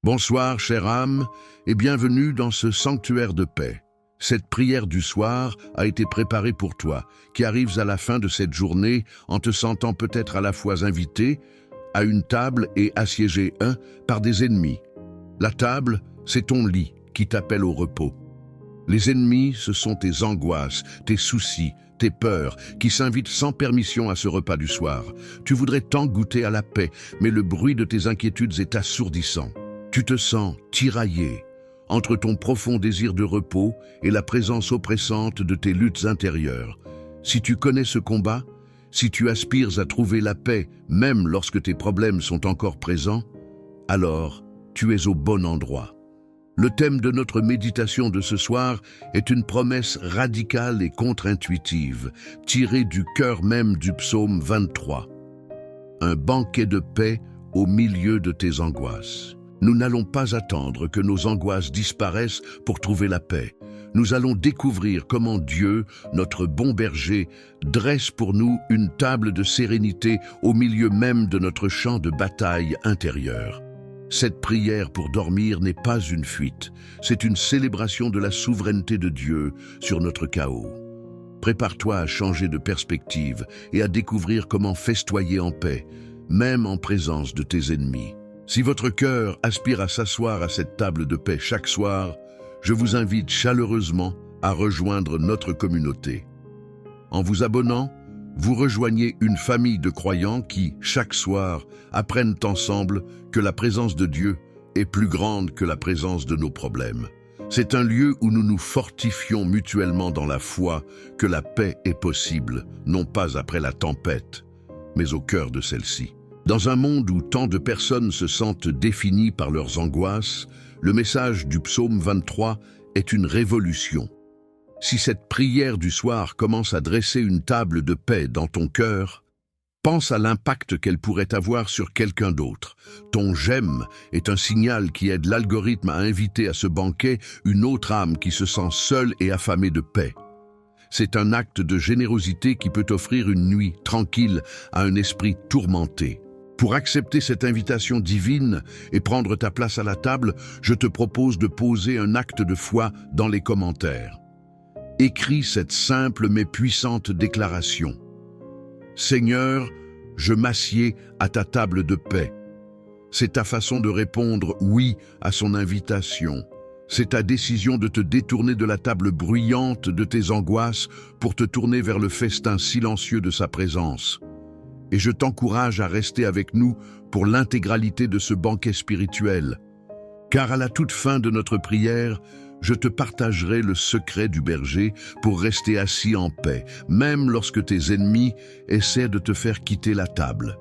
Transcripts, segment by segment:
Bonsoir, chère âme, et bienvenue dans ce sanctuaire de paix. Cette prière du soir a été préparée pour toi, qui arrives à la fin de cette journée en te sentant peut-être à la fois invité à une table et assiégé par des ennemis. La table, c'est ton lit qui t'appelle au repos. Les ennemis, ce sont tes angoisses, tes soucis, tes peurs, qui s'invitent sans permission à ce repas du soir. Tu voudrais tant goûter à la paix, mais le bruit de tes inquiétudes est assourdissant. Tu te sens tiraillé entre ton profond désir de repos et la présence oppressante de tes luttes intérieures. Si tu connais ce combat, si tu aspires à trouver la paix, même lorsque tes problèmes sont encore présents, alors tu es au bon endroit. Le thème de notre méditation de ce soir est une promesse radicale et contre-intuitive, tirée du cœur même du psaume 23. Un banquet de paix au milieu de tes angoisses. Nous n'allons pas attendre que nos angoisses disparaissent pour trouver la paix. Nous allons découvrir comment Dieu, notre bon berger, dresse pour nous une table de sérénité au milieu même de notre champ de bataille intérieur. Cette prière pour dormir n'est pas une fuite, c'est une célébration de la souveraineté de Dieu sur notre chaos. Prépare-toi à changer de perspective et à découvrir comment festoyer en paix, même en présence de tes ennemis. Si votre cœur aspire à s'asseoir à cette table de paix chaque soir, je vous invite chaleureusement à rejoindre notre communauté. En vous abonnant, vous rejoignez une famille de croyants qui, chaque soir, apprennent ensemble que la présence de Dieu est plus grande que la présence de nos problèmes. C'est un lieu où nous nous fortifions mutuellement dans la foi que la paix est possible, non pas après la tempête, mais au cœur de celle-ci. Dans un monde où tant de personnes se sentent définies par leurs angoisses, le message du psaume 23 est une révolution. Si cette prière du soir commence à dresser une table de paix dans ton cœur, pense à l'impact qu'elle pourrait avoir sur quelqu'un d'autre. Ton j'aime est un signal qui aide l'algorithme à inviter à ce banquet une autre âme qui se sent seule et affamée de paix. C'est un acte de générosité qui peut offrir une nuit tranquille à un esprit tourmenté. Pour accepter cette invitation divine et prendre ta place à la table, je te propose de poser un acte de foi dans les commentaires. Écris cette simple mais puissante déclaration. Seigneur, je m'assieds à ta table de paix. C'est ta façon de répondre oui à son invitation. C'est ta décision de te détourner de la table bruyante de tes angoisses pour te tourner vers le festin silencieux de sa présence. Et je t'encourage à rester avec nous pour l'intégralité de ce banquet spirituel. Car à la toute fin de notre prière, je te partagerai le secret du berger pour rester assis en paix, même lorsque tes ennemis essaient de te faire quitter la table.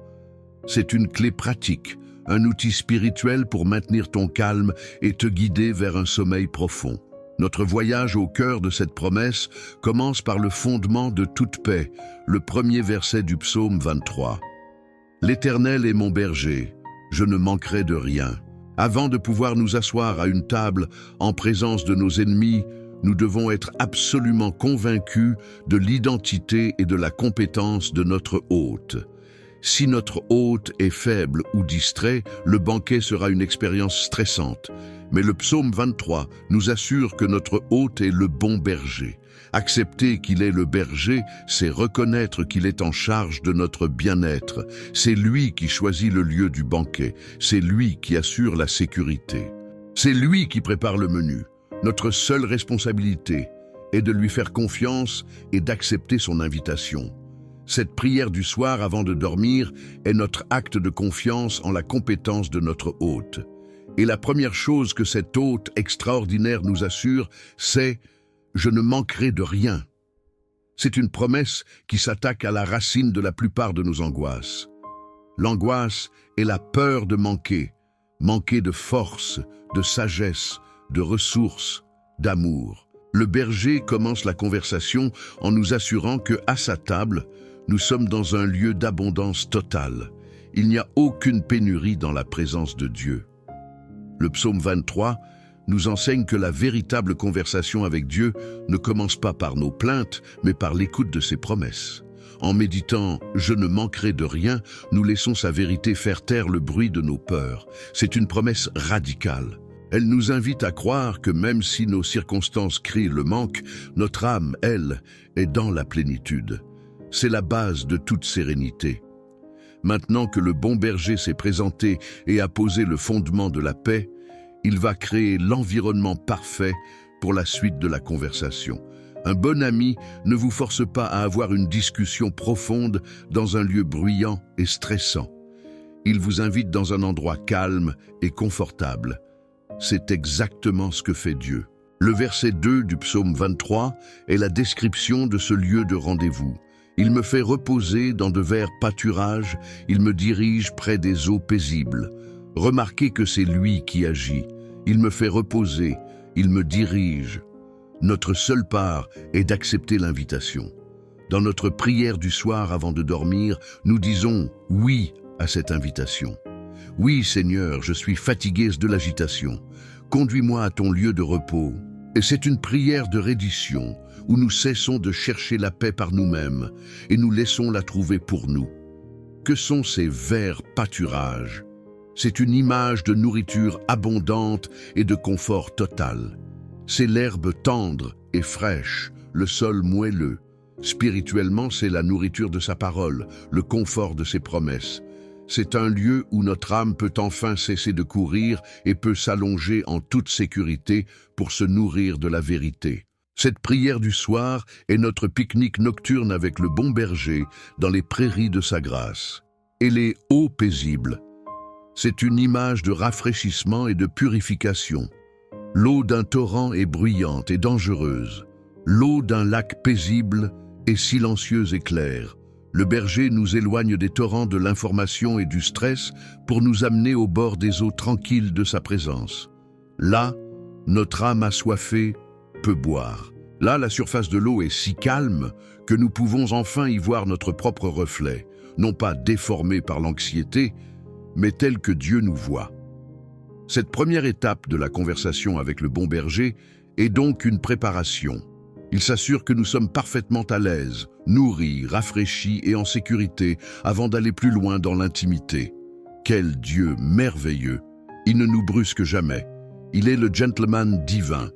C'est une clé pratique, un outil spirituel pour maintenir ton calme et te guider vers un sommeil profond. Notre voyage au cœur de cette promesse commence par le fondement de toute paix, le premier verset du psaume 23. « L'Éternel est mon berger, je ne manquerai de rien. » Avant de pouvoir nous asseoir à une table en présence de nos ennemis, nous devons être absolument convaincus de l'identité et de la compétence de notre hôte. Si notre hôte est faible ou distrait, le banquet sera une expérience stressante. Mais le psaume 23 nous assure que notre hôte est le bon berger. Accepter qu'il est le berger, c'est reconnaître qu'il est en charge de notre bien-être. C'est lui qui choisit le lieu du banquet. C'est lui qui assure la sécurité. C'est lui qui prépare le menu. Notre seule responsabilité est de lui faire confiance et d'accepter son invitation. Cette prière du soir avant de dormir est notre acte de confiance en la compétence de notre hôte. Et la première chose que cet hôte extraordinaire nous assure, c'est « Je ne manquerai de rien ». C'est une promesse qui s'attaque à la racine de la plupart de nos angoisses. L'angoisse est la peur de manquer de force, de sagesse, de ressources, d'amour. Le berger commence la conversation en nous assurant que, à sa table, nous sommes dans un lieu d'abondance totale. Il n'y a aucune pénurie dans la présence de Dieu. Le psaume 23 nous enseigne que la véritable conversation avec Dieu ne commence pas par nos plaintes, mais par l'écoute de ses promesses. En méditant « Je ne manquerai de rien », nous laissons sa vérité faire taire le bruit de nos peurs. C'est une promesse radicale. Elle nous invite à croire que même si nos circonstances crient le manque, notre âme, elle, est dans la plénitude. C'est la base de toute sérénité. Maintenant que le bon berger s'est présenté et a posé le fondement de la paix, il va créer l'environnement parfait pour la suite de la conversation. Un bon ami ne vous force pas à avoir une discussion profonde dans un lieu bruyant et stressant. Il vous invite dans un endroit calme et confortable. C'est exactement ce que fait Dieu. Le verset 2 du psaume 23 est la description de ce lieu de rendez-vous. Il me fait reposer dans de verts pâturages, il me dirige près des eaux paisibles. Remarquez que c'est lui qui agit. Il me fait reposer, il me dirige. Notre seule part est d'accepter l'invitation. Dans notre prière du soir avant de dormir, nous disons « oui » à cette invitation. « Oui, Seigneur, je suis fatigué de l'agitation. Conduis-moi à ton lieu de repos. » Et c'est une prière de reddition où nous cessons de chercher la paix par nous-mêmes et nous laissons la trouver pour nous. Que sont ces verts pâturages? C'est une image de nourriture abondante et de confort total. C'est l'herbe tendre et fraîche, le sol moelleux. Spirituellement, c'est la nourriture de sa parole, le confort de ses promesses. C'est un lieu où notre âme peut enfin cesser de courir et peut s'allonger en toute sécurité pour se nourrir de la vérité. Cette prière du soir est notre pique-nique nocturne avec le bon berger dans les prairies de sa grâce. Et les eaux paisibles. C'est une image de rafraîchissement et de purification. L'eau d'un torrent est bruyante et dangereuse. L'eau d'un lac paisible est silencieuse et claire. Le berger nous éloigne des torrents de l'information et du stress pour nous amener au bord des eaux tranquilles de sa présence. Là, notre âme assoiffée peut boire. Là, la surface de l'eau est si calme que nous pouvons enfin y voir notre propre reflet, non pas déformé par l'anxiété, mais tel que Dieu nous voit. Cette première étape de la conversation avec le bon berger est donc une préparation. Il s'assure que nous sommes parfaitement à l'aise, nourris, rafraîchis et en sécurité avant d'aller plus loin dans l'intimité. Quel Dieu merveilleux! Il ne nous brusque jamais. Il est le gentleman divin.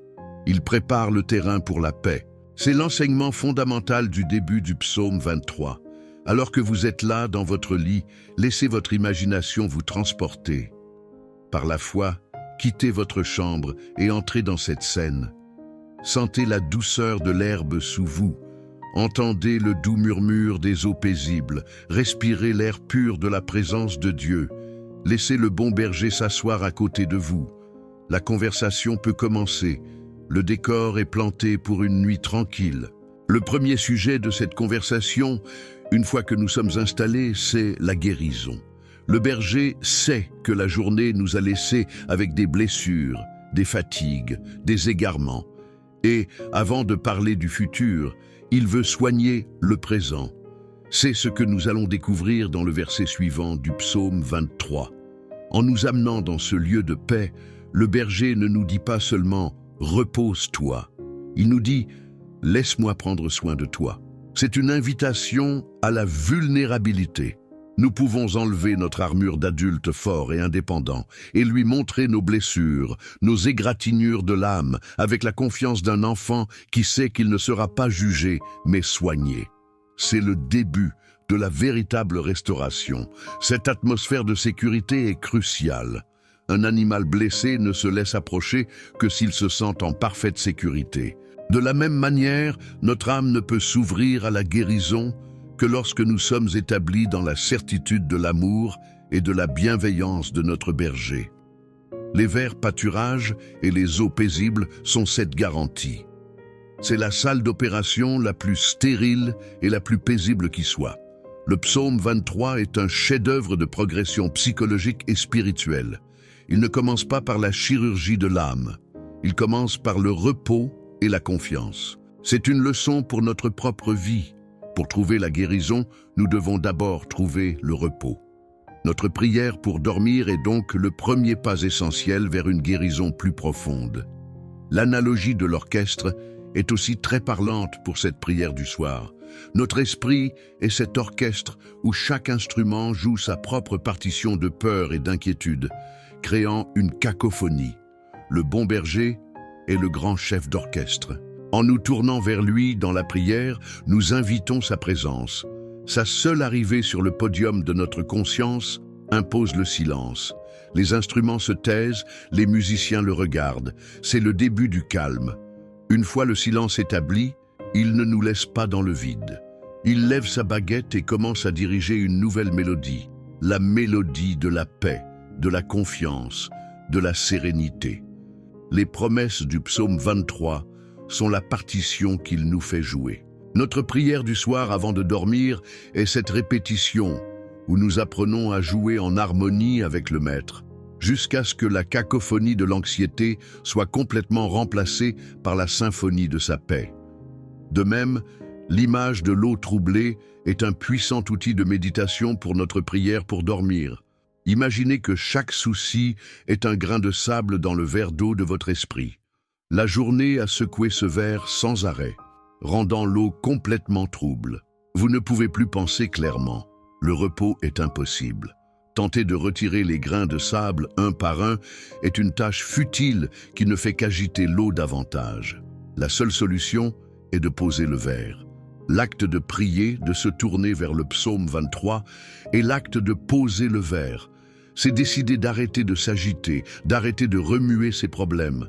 Il prépare le terrain pour la paix. C'est l'enseignement fondamental du début du psaume 23. Alors que vous êtes là dans votre lit, laissez votre imagination vous transporter. Par la foi, quittez votre chambre et entrez dans cette scène. Sentez la douceur de l'herbe sous vous. Entendez le doux murmure des eaux paisibles. Respirez l'air pur de la présence de Dieu. Laissez le bon berger s'asseoir à côté de vous. La conversation peut commencer. Le décor est planté pour une nuit tranquille. Le premier sujet de cette conversation, une fois que nous sommes installés, c'est la guérison. Le berger sait que la journée nous a laissés avec des blessures, des fatigues, des égarements. Et, avant de parler du futur, il veut soigner le présent. C'est ce que nous allons découvrir dans le verset suivant du psaume 23. En nous amenant dans ce lieu de paix, le berger ne nous dit pas seulement « repose-toi ». Il nous dit « laisse-moi prendre soin de toi ». C'est une invitation à la vulnérabilité. Nous pouvons enlever notre armure d'adulte fort et indépendant et lui montrer nos blessures, nos égratignures de l'âme, avec la confiance d'un enfant qui sait qu'il ne sera pas jugé, mais soigné. C'est le début de la véritable restauration. Cette atmosphère de sécurité est cruciale. Un animal blessé ne se laisse approcher que s'il se sent en parfaite sécurité. De la même manière, notre âme ne peut s'ouvrir à la guérison que lorsque nous sommes établis dans la certitude de l'amour et de la bienveillance de notre berger. Les verts pâturages et les eaux paisibles sont cette garantie. C'est la salle d'opération la plus stérile et la plus paisible qui soit. Le psaume 23 est un chef-d'œuvre de progression psychologique et spirituelle. Il ne commence pas par la chirurgie de l'âme. Il commence par le repos et la confiance. C'est une leçon pour notre propre vie. Pour trouver la guérison, nous devons d'abord trouver le repos. Notre prière pour dormir est donc le premier pas essentiel vers une guérison plus profonde. L'analogie de l'orchestre est aussi très parlante pour cette prière du soir. Notre esprit est cet orchestre où chaque instrument joue sa propre partition de peur et d'inquiétude, créant une cacophonie. Le bon berger est le grand chef d'orchestre. En nous tournant vers lui dans la prière, nous invitons sa présence. Sa seule arrivée sur le podium de notre conscience impose le silence. Les instruments se taisent, les musiciens le regardent. C'est le début du calme. Une fois le silence établi, il ne nous laisse pas dans le vide. Il lève sa baguette et commence à diriger une nouvelle mélodie. La mélodie de la paix, de la confiance, de la sérénité. Les promesses du psaume 23 sont la partition qu'il nous fait jouer. Notre prière du soir avant de dormir est cette répétition où nous apprenons à jouer en harmonie avec le Maître, jusqu'à ce que la cacophonie de l'anxiété soit complètement remplacée par la symphonie de sa paix. De même, l'image de l'eau troublée est un puissant outil de méditation pour notre prière pour dormir. Imaginez que chaque souci est un grain de sable dans le verre d'eau de votre esprit. La journée a secoué ce verre sans arrêt, rendant l'eau complètement trouble. Vous ne pouvez plus penser clairement. Le repos est impossible. Tenter de retirer les grains de sable un par un est une tâche futile qui ne fait qu'agiter l'eau davantage. La seule solution est de poser le verre. L'acte de prier, de se tourner vers le psaume 23, est l'acte de poser le verre. C'est décider d'arrêter de s'agiter, d'arrêter de remuer ses problèmes.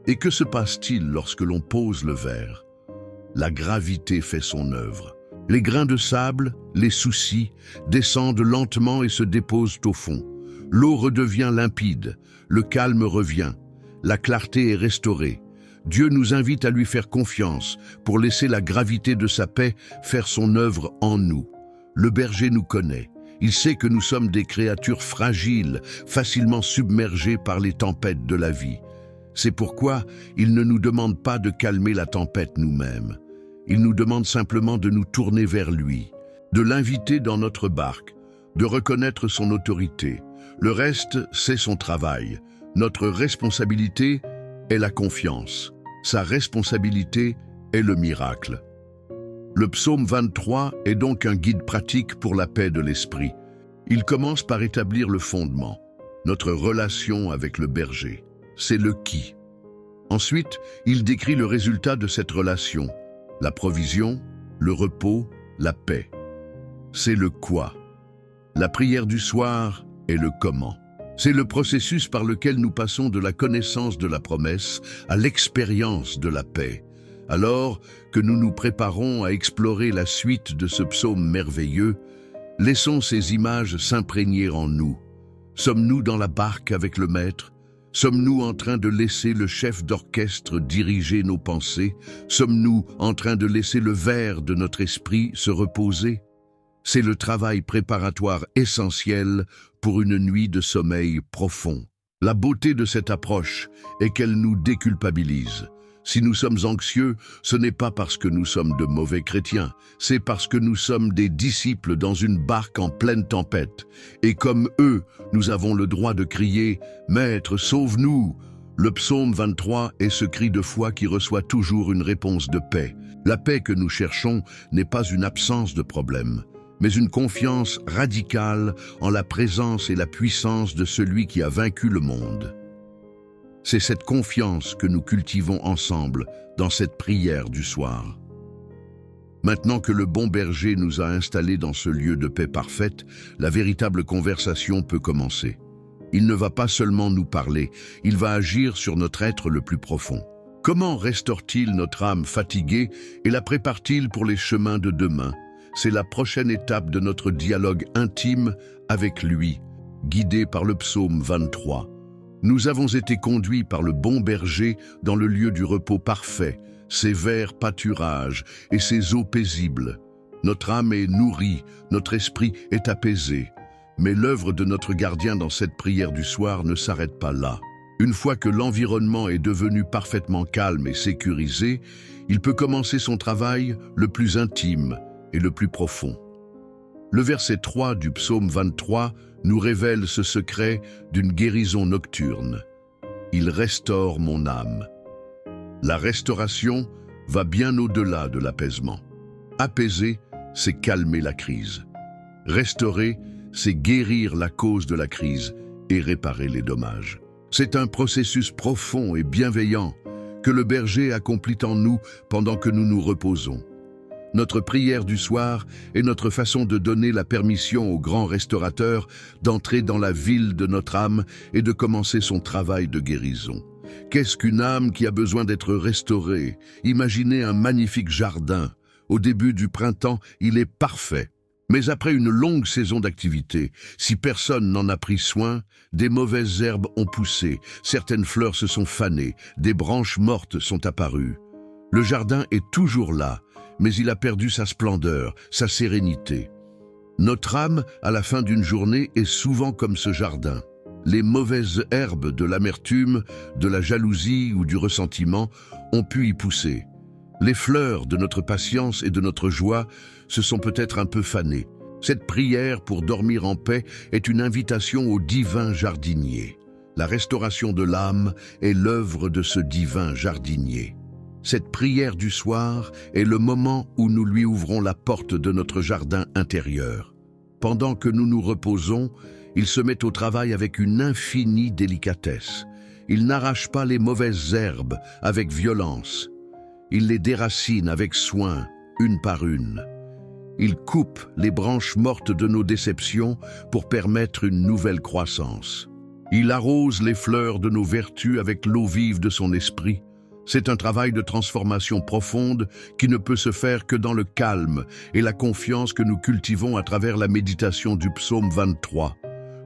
Et que se passe-t-il lorsque l'on pose le verre? La gravité fait son œuvre. Les grains de sable, les soucis, descendent lentement et se déposent au fond. L'eau redevient limpide, le calme revient, la clarté est restaurée. Dieu nous invite à lui faire confiance pour laisser la gravité de sa paix faire son œuvre en nous. Le berger nous connaît. Il sait que nous sommes des créatures fragiles, facilement submergées par les tempêtes de la vie. C'est pourquoi il ne nous demande pas de calmer la tempête nous-mêmes. Il nous demande simplement de nous tourner vers lui, de l'inviter dans notre barque, de reconnaître son autorité. Le reste, c'est son travail. Notre responsabilité est la confiance. Sa responsabilité est le miracle. Le psaume 23 est donc un guide pratique pour la paix de l'esprit. Il commence par établir le fondement, notre relation avec le berger. C'est le qui. Ensuite, il décrit le résultat de cette relation, la provision, le repos, la paix. C'est le quoi. La prière du soir est le comment. C'est le processus par lequel nous passons de la connaissance de la promesse à l'expérience de la paix. Alors que nous nous préparons à explorer la suite de ce psaume merveilleux, laissons ces images s'imprégner en nous. Sommes-nous dans la barque avec le Maître? Sommes-nous en train de laisser le chef d'orchestre diriger nos pensées? Sommes-nous en train de laisser le verre de notre esprit se reposer? C'est le travail préparatoire essentiel pour une nuit de sommeil profond. La beauté de cette approche est qu'elle nous déculpabilise. Si nous sommes anxieux, ce n'est pas parce que nous sommes de mauvais chrétiens, c'est parce que nous sommes des disciples dans une barque en pleine tempête. Et comme eux, nous avons le droit de crier « Maître, sauve-nous !» Le psaume 23 est ce cri de foi qui reçoit toujours une réponse de paix. La paix que nous cherchons n'est pas une absence de problème, mais une confiance radicale en la présence et la puissance de celui qui a vaincu le monde. C'est cette confiance que nous cultivons ensemble dans cette prière du soir. Maintenant que le bon berger nous a installés dans ce lieu de paix parfaite, la véritable conversation peut commencer. Il ne va pas seulement nous parler, il va agir sur notre être le plus profond. Comment restaure-t-il notre âme fatiguée et la prépare-t-il pour les chemins de demain? C'est la prochaine étape de notre dialogue intime avec lui, guidé par le psaume 23. Nous avons été conduits par le bon berger dans le lieu du repos parfait, ses verts pâturages et ses eaux paisibles. Notre âme est nourrie, notre esprit est apaisé. Mais l'œuvre de notre gardien dans cette prière du soir ne s'arrête pas là. Une fois que l'environnement est devenu parfaitement calme et sécurisé, il peut commencer son travail le plus intime et le plus profond. Le verset 3 du psaume 23 nous révèle ce secret d'une guérison nocturne. Il restaure mon âme. La restauration va bien au-delà de l'apaisement. Apaiser, c'est calmer la crise. Restaurer, c'est guérir la cause de la crise et réparer les dommages. C'est un processus profond et bienveillant que le berger accomplit en nous pendant que nous nous reposons. Notre prière du soir est notre façon de donner la permission au grand restaurateur d'entrer dans la ville de notre âme et de commencer son travail de guérison. Qu'est-ce qu'une âme qui a besoin d'être restaurée? Imaginez un magnifique jardin. Au début du printemps, il est parfait. Mais après une longue saison d'activité, si personne n'en a pris soin, des mauvaises herbes ont poussé, certaines fleurs se sont fanées, des branches mortes sont apparues. Le jardin est toujours là, mais il a perdu sa splendeur, sa sérénité. Notre âme, à la fin d'une journée, est souvent comme ce jardin. Les mauvaises herbes de l'amertume, de la jalousie ou du ressentiment ont pu y pousser. Les fleurs de notre patience et de notre joie se sont peut-être un peu fanées. Cette prière pour dormir en paix est une invitation au divin jardinier. La restauration de l'âme est l'œuvre de ce divin jardinier. Cette prière du soir est le moment où nous lui ouvrons la porte de notre jardin intérieur. Pendant que nous nous reposons, il se met au travail avec une infinie délicatesse. Il n'arrache pas les mauvaises herbes avec violence. Il les déracine avec soin, une par une. Il coupe les branches mortes de nos déceptions pour permettre une nouvelle croissance. Il arrose les fleurs de nos vertus avec l'eau vive de son esprit. C'est un travail de transformation profonde qui ne peut se faire que dans le calme et la confiance que nous cultivons à travers la méditation du psaume 23.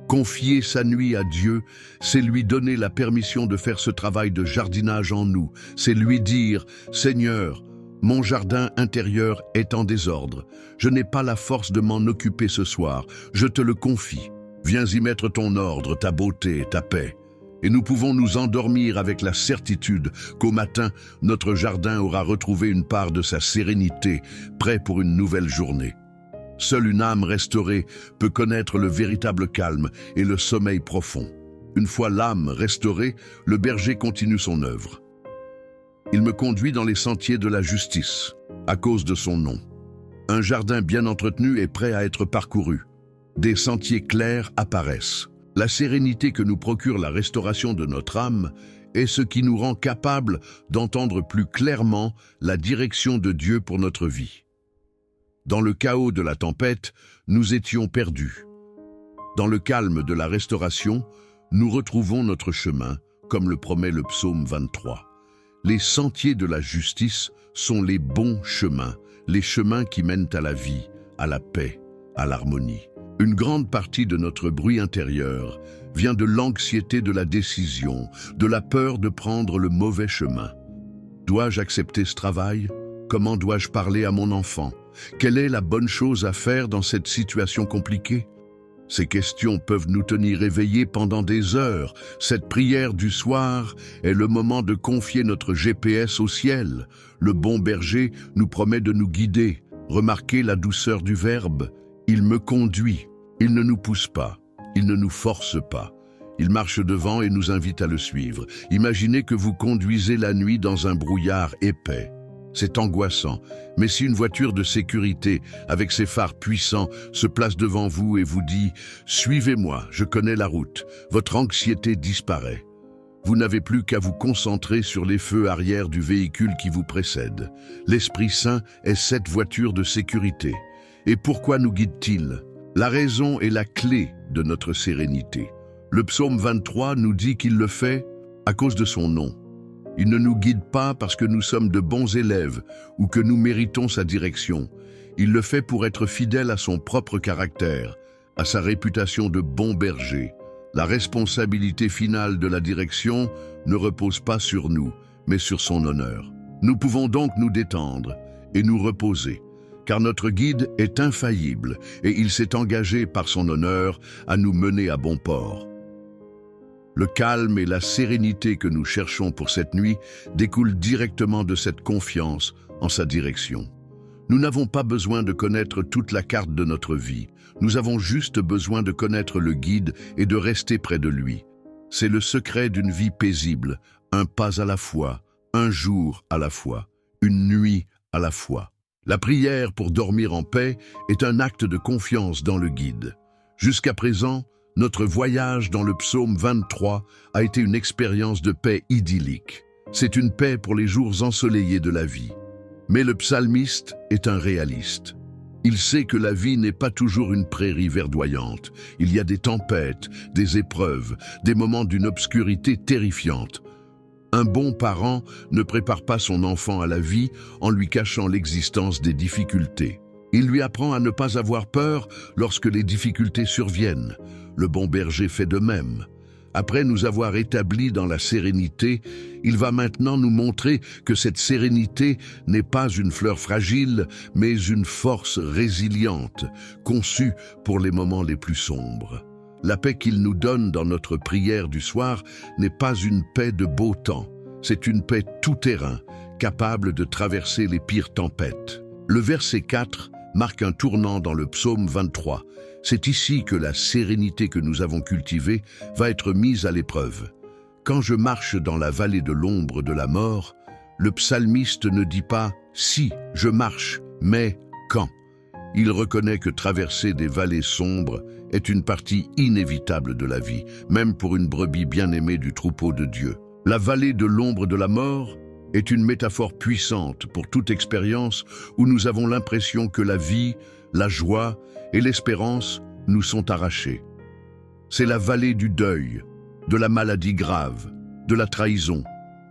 Confier sa nuit à Dieu, c'est lui donner la permission de faire ce travail de jardinage en nous. C'est lui dire « Seigneur, mon jardin intérieur est en désordre. Je n'ai pas la force de m'en occuper ce soir. Je te le confie. Viens y mettre ton ordre, ta beauté, ta paix. » Et nous pouvons nous endormir avec la certitude qu'au matin, notre jardin aura retrouvé une part de sa sérénité, prêt pour une nouvelle journée. Seule une âme restaurée peut connaître le véritable calme et le sommeil profond. Une fois l'âme restaurée, le berger continue son œuvre. Il me conduit dans les sentiers de la justice, à cause de son nom. Un jardin bien entretenu est prêt à être parcouru. Des sentiers clairs apparaissent. La sérénité que nous procure la restauration de notre âme est ce qui nous rend capables d'entendre plus clairement la direction de Dieu pour notre vie. Dans le chaos de la tempête, nous étions perdus. Dans le calme de la restauration, nous retrouvons notre chemin, comme le promet le psaume 23. Les sentiers de la justice sont les bons chemins, les chemins qui mènent à la vie, à la paix, à l'harmonie. Une grande partie de notre bruit intérieur vient de l'anxiété de la décision, de la peur de prendre le mauvais chemin. Dois-je accepter ce travail? Comment dois-je parler à mon enfant? Quelle est la bonne chose à faire dans cette situation compliquée? Ces questions peuvent nous tenir éveillés pendant des heures. Cette prière du soir est le moment de confier notre GPS au ciel. Le bon berger nous promet de nous guider. Remarquez la douceur du verbe. Il me conduit. Il ne nous pousse pas. Il ne nous force pas. Il marche devant et nous invite à le suivre. Imaginez que vous conduisez la nuit dans un brouillard épais. C'est angoissant, mais si une voiture de sécurité, avec ses phares puissants, se place devant vous et vous dit « Suivez-moi, je connais la route », votre anxiété disparaît. Vous n'avez plus qu'à vous concentrer sur les feux arrière du véhicule qui vous précède. L'Esprit Saint est cette voiture de sécurité. Et pourquoi nous guide-t-il? La raison est la clé de notre sérénité. Le psaume 23 nous dit qu'il le fait à cause de son nom. Il ne nous guide pas parce que nous sommes de bons élèves ou que nous méritons sa direction. Il le fait pour être fidèle à son propre caractère, à sa réputation de bon berger. La responsabilité finale de la direction ne repose pas sur nous, mais sur son honneur. Nous pouvons donc nous détendre et nous reposer, car notre guide est infaillible et il s'est engagé par son honneur à nous mener à bon port. Le calme et la sérénité que nous cherchons pour cette nuit découlent directement de cette confiance en sa direction. Nous n'avons pas besoin de connaître toute la carte de notre vie. Nous avons juste besoin de connaître le guide et de rester près de lui. C'est le secret d'une vie paisible, un pas à la fois, un jour à la fois, une nuit à la fois. La prière pour dormir en paix est un acte de confiance dans le guide. Jusqu'à présent, notre voyage dans le psaume 23 a été une expérience de paix idyllique. C'est une paix pour les jours ensoleillés de la vie. Mais le psalmiste est un réaliste. Il sait que la vie n'est pas toujours une prairie verdoyante. Il y a des tempêtes, des épreuves, des moments d'une obscurité terrifiante. Un bon parent ne prépare pas son enfant à la vie en lui cachant l'existence des difficultés. Il lui apprend à ne pas avoir peur lorsque les difficultés surviennent. Le bon berger fait de même. Après nous avoir établis dans la sérénité, il va maintenant nous montrer que cette sérénité n'est pas une fleur fragile, mais une force résiliente, conçue pour les moments les plus sombres. La paix qu'il nous donne dans notre prière du soir n'est pas une paix de beau temps, c'est une paix tout-terrain, capable de traverser les pires tempêtes. Le verset 4 marque un tournant dans le psaume 23. C'est ici que la sérénité que nous avons cultivée va être mise à l'épreuve. Quand je marche dans la vallée de l'ombre de la mort, le psalmiste ne dit pas « si je marche », mais « quand ». Il reconnaît que traverser des vallées sombres est une partie inévitable de la vie, même pour une brebis bien-aimée du troupeau de Dieu. La vallée de l'ombre de la mort est une métaphore puissante pour toute expérience où nous avons l'impression que la vie, la joie et l'espérance nous sont arrachés. C'est la vallée du deuil, de la maladie grave, de la trahison,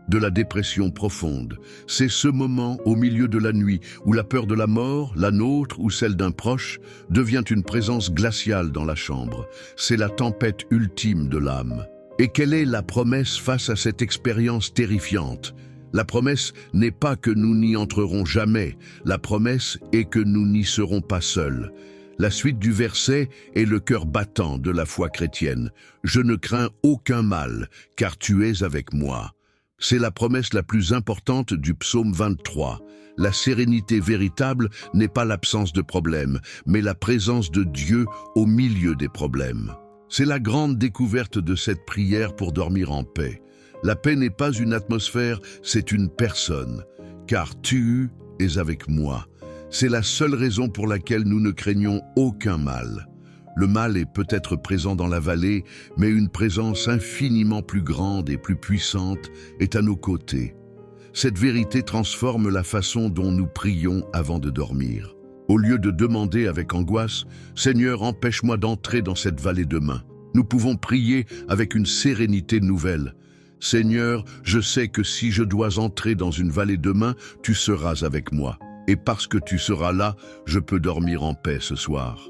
de la dépression profonde. C'est ce moment au milieu de la nuit où la peur de la mort, la nôtre ou celle d'un proche, devient une présence glaciale dans la chambre. C'est la tempête ultime de l'âme. Et quelle est la promesse face à cette expérience terrifiante ? La promesse n'est pas que nous n'y entrerons jamais, la promesse est que nous n'y serons pas seuls. La suite du verset est le cœur battant de la foi chrétienne. « Je ne crains aucun mal, car tu es avec moi ». C'est la promesse la plus importante du psaume 23. La sérénité véritable n'est pas l'absence de problèmes, mais la présence de Dieu au milieu des problèmes. C'est la grande découverte de cette prière pour dormir en paix. La paix n'est pas une atmosphère, c'est une personne. Car tu es avec moi. C'est la seule raison pour laquelle nous ne craignons aucun mal. Le mal est peut-être présent dans la vallée, mais une présence infiniment plus grande et plus puissante est à nos côtés. Cette vérité transforme la façon dont nous prions avant de dormir. Au lieu de demander avec angoisse « Seigneur, empêche-moi d'entrer dans cette vallée demain », nous pouvons prier avec une sérénité nouvelle. « Seigneur, je sais que si je dois entrer dans une vallée demain, tu seras avec moi. Et parce que tu seras là, je peux dormir en paix ce soir. »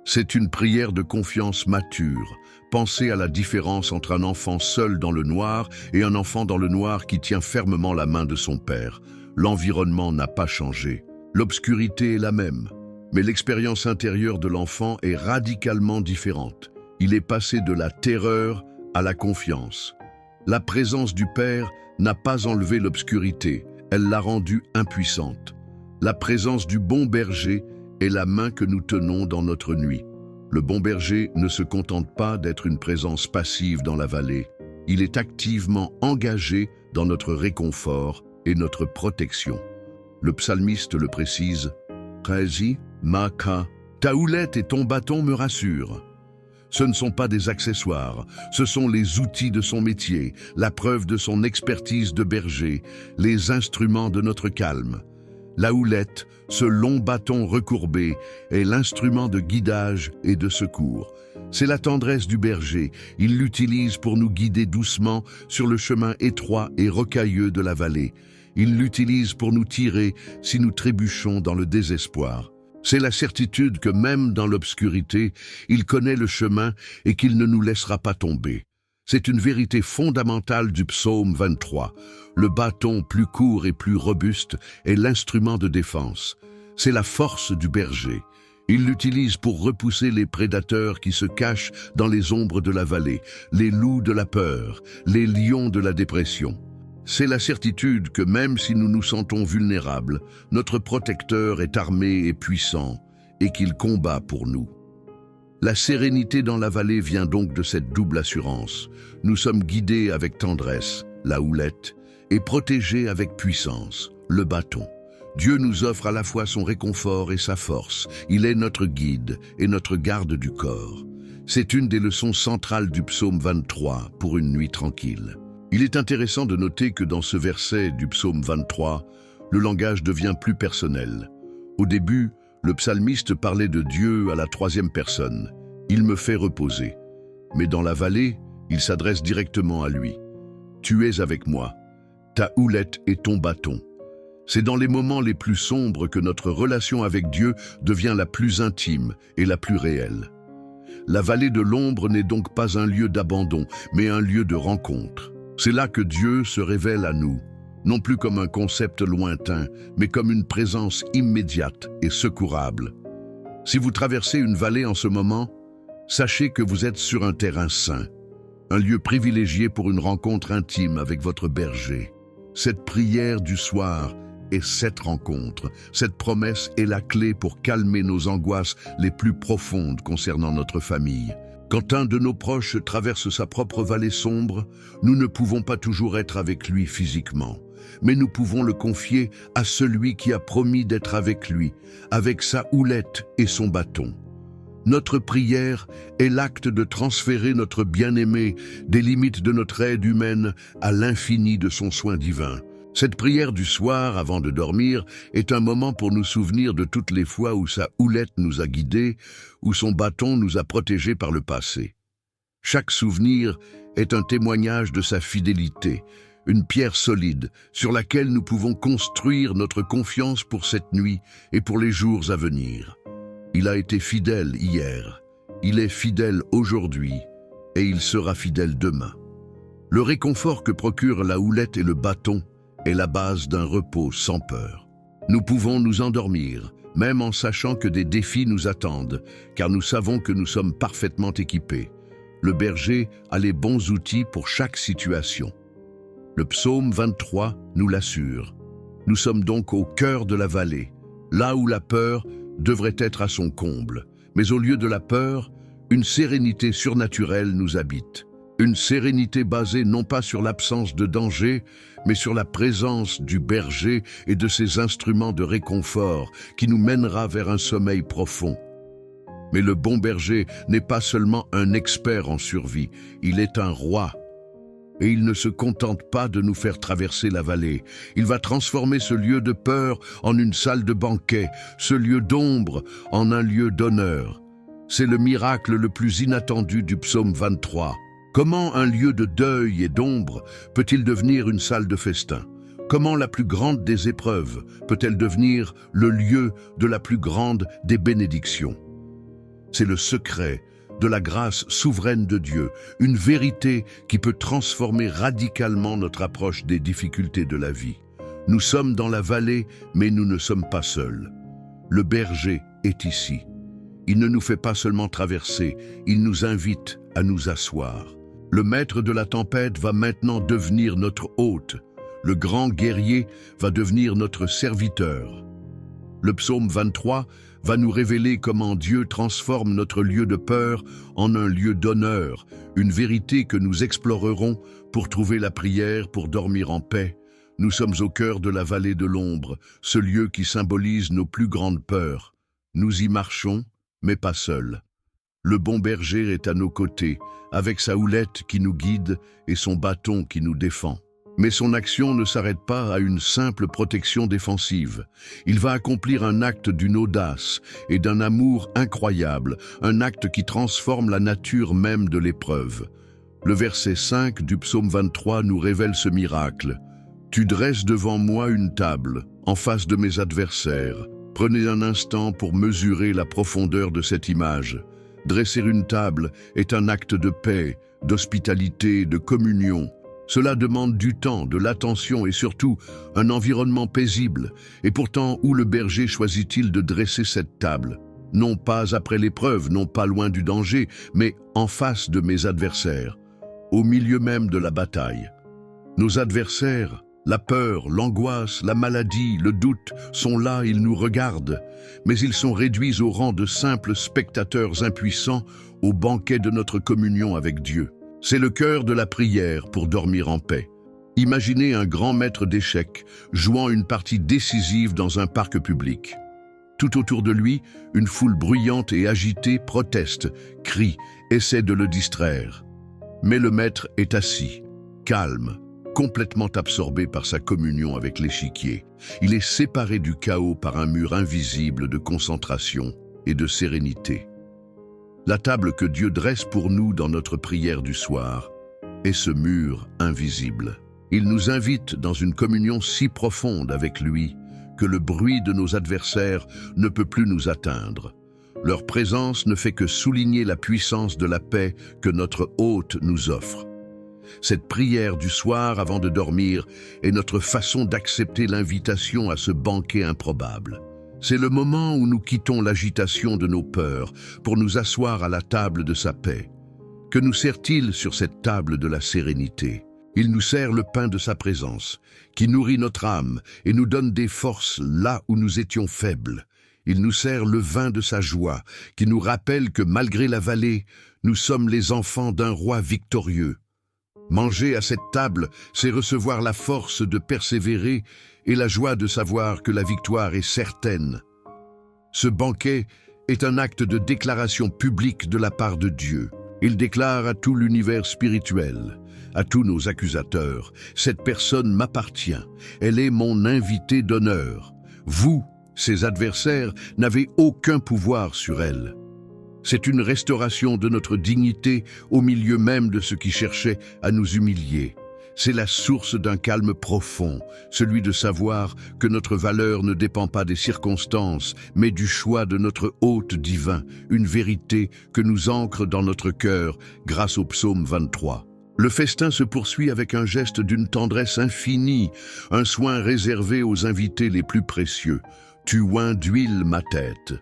C'est une prière de confiance mature. Pensez à la différence entre un enfant seul dans le noir et un enfant dans le noir qui tient fermement la main de son père. L'environnement n'a pas changé. L'obscurité est la même, mais l'expérience intérieure de l'enfant est radicalement différente. Il est passé de la terreur à la confiance. La présence du Père n'a pas enlevé l'obscurité, elle l'a rendue impuissante. La présence du bon berger est la main que nous tenons dans notre nuit. Le bon berger ne se contente pas d'être une présence passive dans la vallée. Il est activement engagé dans notre réconfort et notre protection. Le psalmiste le précise, « Praesi, Maka, ta houlette et ton bâton me rassurent. » Ce ne sont pas des accessoires, ce sont les outils de son métier, la preuve de son expertise de berger, les instruments de notre calme. La houlette, ce long bâton recourbé, est l'instrument de guidage et de secours. C'est la tendresse du berger, il l'utilise pour nous guider doucement sur le chemin étroit et rocailleux de la vallée. Il l'utilise pour nous tirer si nous trébuchons dans le désespoir. C'est la certitude que même dans l'obscurité, il connaît le chemin et qu'il ne nous laissera pas tomber. C'est une vérité fondamentale du psaume 23. Le bâton plus court et plus robuste est l'instrument de défense. C'est la force du berger. Il l'utilise pour repousser les prédateurs qui se cachent dans les ombres de la vallée, les loups de la peur, les lions de la dépression. C'est la certitude que même si nous nous sentons vulnérables, notre protecteur est armé et puissant et qu'il combat pour nous. La sérénité dans la vallée vient donc de cette double assurance. Nous sommes guidés avec tendresse, la houlette, et protégés avec puissance, le bâton. Dieu nous offre à la fois son réconfort et sa force. Il est notre guide et notre garde du corps. C'est une des leçons centrales du psaume 23 pour une nuit tranquille. Il est intéressant de noter que dans ce verset du psaume 23, le langage devient plus personnel. Au début, le psalmiste parlait de Dieu à la troisième personne. Il me fait reposer. Mais dans la vallée, il s'adresse directement à lui. Tu es avec moi, ta houlette et ton bâton. C'est dans les moments les plus sombres que notre relation avec Dieu devient la plus intime et la plus réelle. La vallée de l'ombre n'est donc pas un lieu d'abandon, mais un lieu de rencontre. C'est là que Dieu se révèle à nous, non plus comme un concept lointain, mais comme une présence immédiate et secourable. Si vous traversez une vallée en ce moment, sachez que vous êtes sur un terrain saint, un lieu privilégié pour une rencontre intime avec votre berger. Cette prière du soir et cette rencontre, cette promesse est la clé pour calmer nos angoisses les plus profondes concernant notre famille. Quand un de nos proches traverse sa propre vallée sombre, nous ne pouvons pas toujours être avec lui physiquement, mais nous pouvons le confier à celui qui a promis d'être avec lui, avec sa houlette et son bâton. Notre prière est l'acte de transférer notre bien-aimé des limites de notre aide humaine à l'infini de son soin divin. Cette prière du soir, avant de dormir, est un moment pour nous souvenir de toutes les fois où sa houlette nous a guidés, où son bâton nous a protégés par le passé. Chaque souvenir est un témoignage de sa fidélité, une pierre solide sur laquelle nous pouvons construire notre confiance pour cette nuit et pour les jours à venir. Il a été fidèle hier, il est fidèle aujourd'hui et il sera fidèle demain. Le réconfort que procurent la houlette et le bâton est la base d'un repos sans peur. Nous pouvons nous endormir, même en sachant que des défis nous attendent, car nous savons que nous sommes parfaitement équipés. Le berger a les bons outils pour chaque situation. Le psaume 23 nous l'assure. Nous sommes donc au cœur de la vallée, là où la peur devrait être à son comble. Mais au lieu de la peur, une sérénité surnaturelle nous habite. Une sérénité basée non pas sur l'absence de danger, mais sur la présence du berger et de ses instruments de réconfort qui nous mènera vers un sommeil profond. Mais le bon berger n'est pas seulement un expert en survie, il est un roi. Et il ne se contente pas de nous faire traverser la vallée. Il va transformer ce lieu de peur en une salle de banquet, ce lieu d'ombre en un lieu d'honneur. C'est le miracle le plus inattendu du psaume 23. Comment un lieu de deuil et d'ombre peut-il devenir une salle de festin? Comment la plus grande des épreuves peut-elle devenir le lieu de la plus grande des bénédictions? C'est le secret de la grâce souveraine de Dieu, une vérité qui peut transformer radicalement notre approche des difficultés de la vie. Nous sommes dans la vallée, mais nous ne sommes pas seuls. Le berger est ici. Il ne nous fait pas seulement traverser, il nous invite à nous asseoir. Le maître de la tempête va maintenant devenir notre hôte. Le grand guerrier va devenir notre serviteur. Le psaume 23 va nous révéler comment Dieu transforme notre lieu de peur en un lieu d'honneur, une vérité que nous explorerons pour trouver la prière, pour dormir en paix. Nous sommes au cœur de la vallée de l'ombre, ce lieu qui symbolise nos plus grandes peurs. Nous y marchons, mais pas seuls. Le bon berger est à nos côtés, avec sa houlette qui nous guide et son bâton qui nous défend. Mais son action ne s'arrête pas à une simple protection défensive. Il va accomplir un acte d'une audace et d'un amour incroyable, un acte qui transforme la nature même de l'épreuve. Le verset 5 du psaume 23 nous révèle ce miracle. « Tu dresses devant moi une table, en face de mes adversaires. » Prenez un instant pour mesurer la profondeur de cette image. Dresser une table est un acte de paix, d'hospitalité, de communion. Cela demande du temps, de l'attention et surtout un environnement paisible. Et pourtant, où le berger choisit-il de dresser cette table? Non pas après l'épreuve, non pas loin du danger, mais en face de mes adversaires, au milieu même de la bataille. Nos adversaires, la peur, l'angoisse, la maladie, le doute sont là, ils nous regardent, mais ils sont réduits au rang de simples spectateurs impuissants au banquet de notre communion avec Dieu. C'est le cœur de la prière pour dormir en paix. Imaginez un grand maître d'échecs jouant une partie décisive dans un parc public. Tout autour de lui, une foule bruyante et agitée proteste, crie, essaie de le distraire. Mais le maître est assis, calme, complètement absorbé par sa communion avec l'échiquier. Il est séparé du chaos par un mur invisible de concentration et de sérénité. La table que Dieu dresse pour nous dans notre prière du soir est ce mur invisible. Il nous invite dans une communion si profonde avec lui que le bruit de nos adversaires ne peut plus nous atteindre. Leur présence ne fait que souligner la puissance de la paix que notre hôte nous offre. Cette prière du soir avant de dormir est notre façon d'accepter l'invitation à ce banquet improbable. C'est le moment où nous quittons l'agitation de nos peurs pour nous asseoir à la table de sa paix. Que nous sert-il sur cette table de la sérénité ? Il nous sert le pain de sa présence, qui nourrit notre âme et nous donne des forces là où nous étions faibles. Il nous sert le vin de sa joie, qui nous rappelle que malgré la vallée, nous sommes les enfants d'un roi victorieux. Manger à cette table, c'est recevoir la force de persévérer et la joie de savoir que la victoire est certaine. Ce banquet est un acte de déclaration publique de la part de Dieu. Il déclare à tout l'univers spirituel, à tous nos accusateurs, « Cette personne m'appartient, elle est mon invité d'honneur. Vous, ses adversaires, n'avez aucun pouvoir sur elle. » C'est une restauration de notre dignité au milieu même de ceux qui cherchaient à nous humilier. C'est la source d'un calme profond, celui de savoir que notre valeur ne dépend pas des circonstances, mais du choix de notre hôte divin, une vérité que nous ancre dans notre cœur grâce au psaume 23. Le festin se poursuit avec un geste d'une tendresse infinie, un soin réservé aux invités les plus précieux. « Tu oins d'huile ma tête ».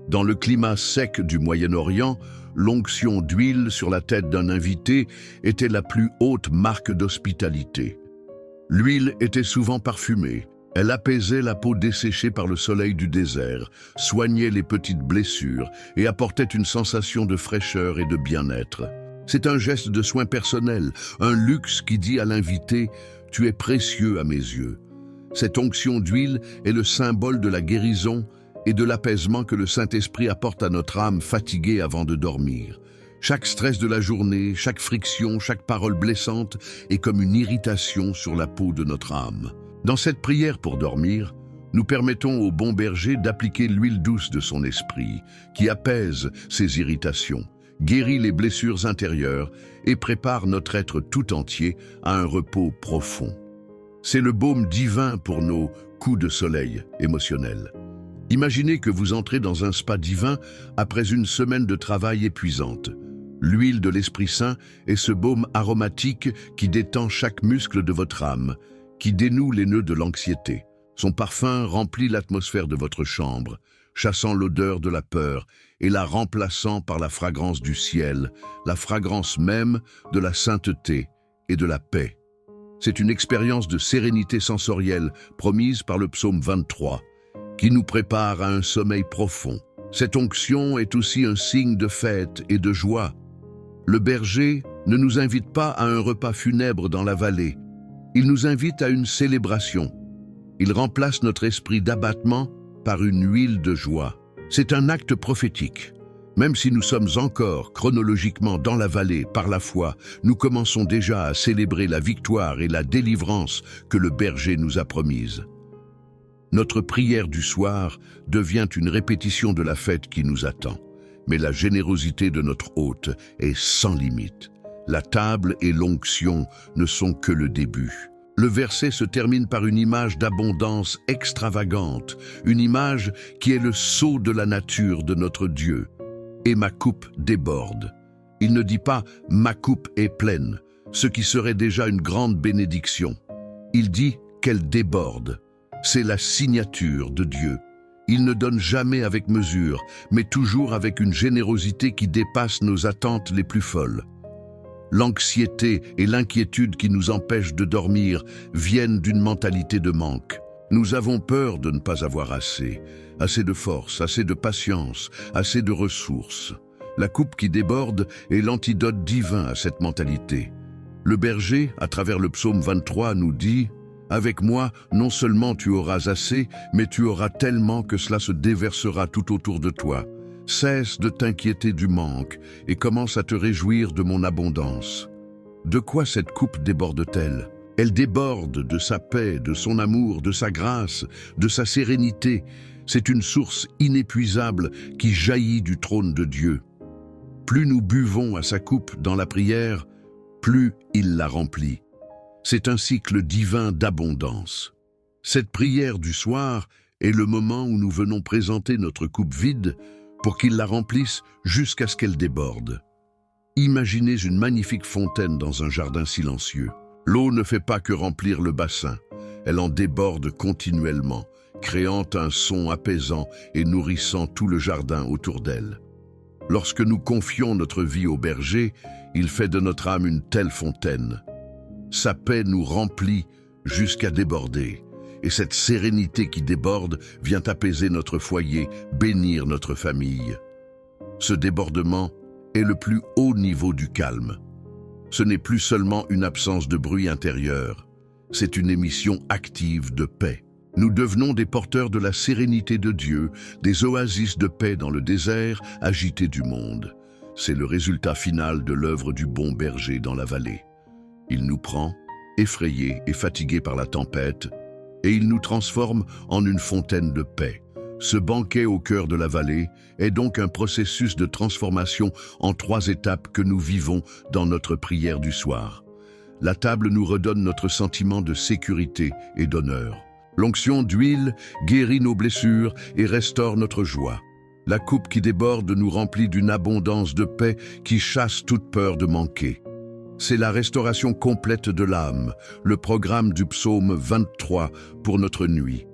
Dans le climat sec du Moyen-Orient, l'onction d'huile sur la tête d'un invité était la plus haute marque d'hospitalité. L'huile était souvent parfumée. Elle apaisait la peau desséchée par le soleil du désert, soignait les petites blessures et apportait une sensation de fraîcheur et de bien-être. C'est un geste de soin personnel, un luxe qui dit à l'invité « Tu es précieux à mes yeux ». Cette onction d'huile est le symbole de la guérison et de l'apaisement que le Saint-Esprit apporte à notre âme fatiguée avant de dormir. Chaque stress de la journée, chaque friction, chaque parole blessante est comme une irritation sur la peau de notre âme. Dans cette prière pour dormir, nous permettons au bon berger d'appliquer l'huile douce de son esprit, qui apaise ces irritations, guérit les blessures intérieures et prépare notre être tout entier à un repos profond. C'est le baume divin pour nos coups de soleil émotionnels. Imaginez que vous entrez dans un spa divin après une semaine de travail épuisante. L'huile de l'Esprit Saint est ce baume aromatique qui détend chaque muscle de votre âme, qui dénoue les nœuds de l'anxiété. Son parfum remplit l'atmosphère de votre chambre, chassant l'odeur de la peur et la remplaçant par la fragrance du ciel, la fragrance même de la sainteté et de la paix. C'est une expérience de sérénité sensorielle promise par le psaume 23, qui nous prépare à un sommeil profond. Cette onction est aussi un signe de fête et de joie. Le berger ne nous invite pas à un repas funèbre dans la vallée. Il nous invite à une célébration. Il remplace notre esprit d'abattement par une huile de joie. C'est un acte prophétique. Même si nous sommes encore chronologiquement dans la vallée par la foi, nous commençons déjà à célébrer la victoire et la délivrance que le berger nous a promises. Notre prière du soir devient une répétition de la fête qui nous attend. Mais la générosité de notre hôte est sans limite. La table et l'onction ne sont que le début. Le verset se termine par une image d'abondance extravagante, une image qui est le sceau de la nature de notre Dieu. Et ma coupe déborde. Il ne dit pas « ma coupe est pleine », ce qui serait déjà une grande bénédiction. Il dit qu'elle déborde. C'est la signature de Dieu. Il ne donne jamais avec mesure, mais toujours avec une générosité qui dépasse nos attentes les plus folles. L'anxiété et l'inquiétude qui nous empêchent de dormir viennent d'une mentalité de manque. Nous avons peur de ne pas avoir assez de force, assez de patience, assez de ressources. La coupe qui déborde est l'antidote divin à cette mentalité. Le berger, à travers le psaume 23, nous dit « Avec moi, non seulement tu auras assez, mais tu auras tellement que cela se déversera tout autour de toi. Cesse de t'inquiéter du manque et commence à te réjouir de mon abondance. » De quoi cette coupe déborde-t-elle? Elle déborde de sa paix, de son amour, de sa grâce, de sa sérénité. C'est une source inépuisable qui jaillit du trône de Dieu. Plus nous buvons à sa coupe dans la prière, plus il la remplit. C'est un cycle divin d'abondance. Cette prière du soir est le moment où nous venons présenter notre coupe vide pour qu'il la remplisse jusqu'à ce qu'elle déborde. Imaginez une magnifique fontaine dans un jardin silencieux. L'eau ne fait pas que remplir le bassin, elle en déborde continuellement, créant un son apaisant et nourrissant tout le jardin autour d'elle. Lorsque nous confions notre vie au berger, il fait de notre âme une telle fontaine. Sa paix nous remplit jusqu'à déborder, et cette sérénité qui déborde vient apaiser notre foyer, bénir notre famille. Ce débordement est le plus haut niveau du calme. Ce n'est plus seulement une absence de bruit intérieur, c'est une émission active de paix. Nous devenons des porteurs de la sérénité de Dieu, des oasis de paix dans le désert agité du monde. C'est le résultat final de l'œuvre du bon berger dans la vallée. Il nous prend, effrayés et fatigués par la tempête, et il nous transforme en une fontaine de paix. Ce banquet au cœur de la vallée est donc un processus de transformation en 3 étapes que nous vivons dans notre prière du soir. La table nous redonne notre sentiment de sécurité et d'honneur. L'onction d'huile guérit nos blessures et restaure notre joie. La coupe qui déborde nous remplit d'une abondance de paix qui chasse toute peur de manquer. C'est la restauration complète de l'âme, le programme du psaume 23 pour notre nuit.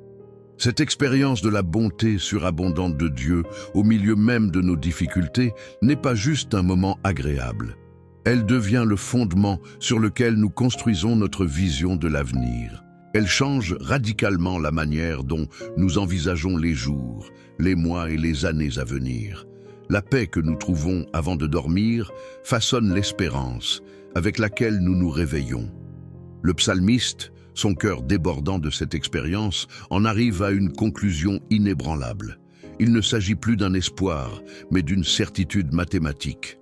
Cette expérience de la bonté surabondante de Dieu au milieu même de nos difficultés n'est pas juste un moment agréable. Elle devient le fondement sur lequel nous construisons notre vision de l'avenir. Elle change radicalement la manière dont nous envisageons les jours, les mois et les années à venir. La paix que nous trouvons avant de dormir façonne l'espérance avec laquelle nous nous réveillons. Le psalmiste, son cœur débordant de cette expérience, en arrive à une conclusion inébranlable. Il ne s'agit plus d'un espoir, mais d'une certitude mathématique.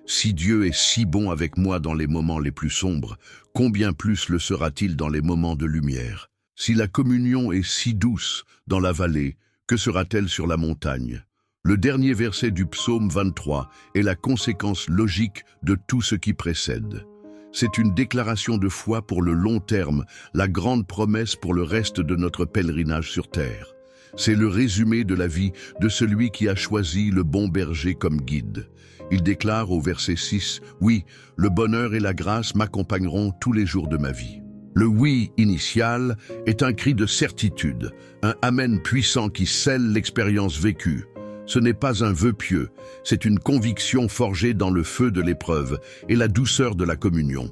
Si Dieu est si bon avec moi dans les moments les plus sombres, combien plus le sera-t-il dans les moments de lumière? Si la communion est si douce dans la vallée, que sera-t-elle sur la montagne? Le dernier verset du psaume 23 est la conséquence logique de tout ce qui précède. C'est une déclaration de foi pour le long terme, la grande promesse pour le reste de notre pèlerinage sur terre. C'est le résumé de la vie de celui qui a choisi le bon berger comme guide. Il déclare au verset 6, « Oui, le bonheur et la grâce m'accompagneront tous les jours de ma vie. » Le « oui » initial est un cri de certitude, un « amen » puissant qui scelle l'expérience vécue. Ce n'est pas un vœu pieux, c'est une conviction forgée dans le feu de l'épreuve et la douceur de la communion.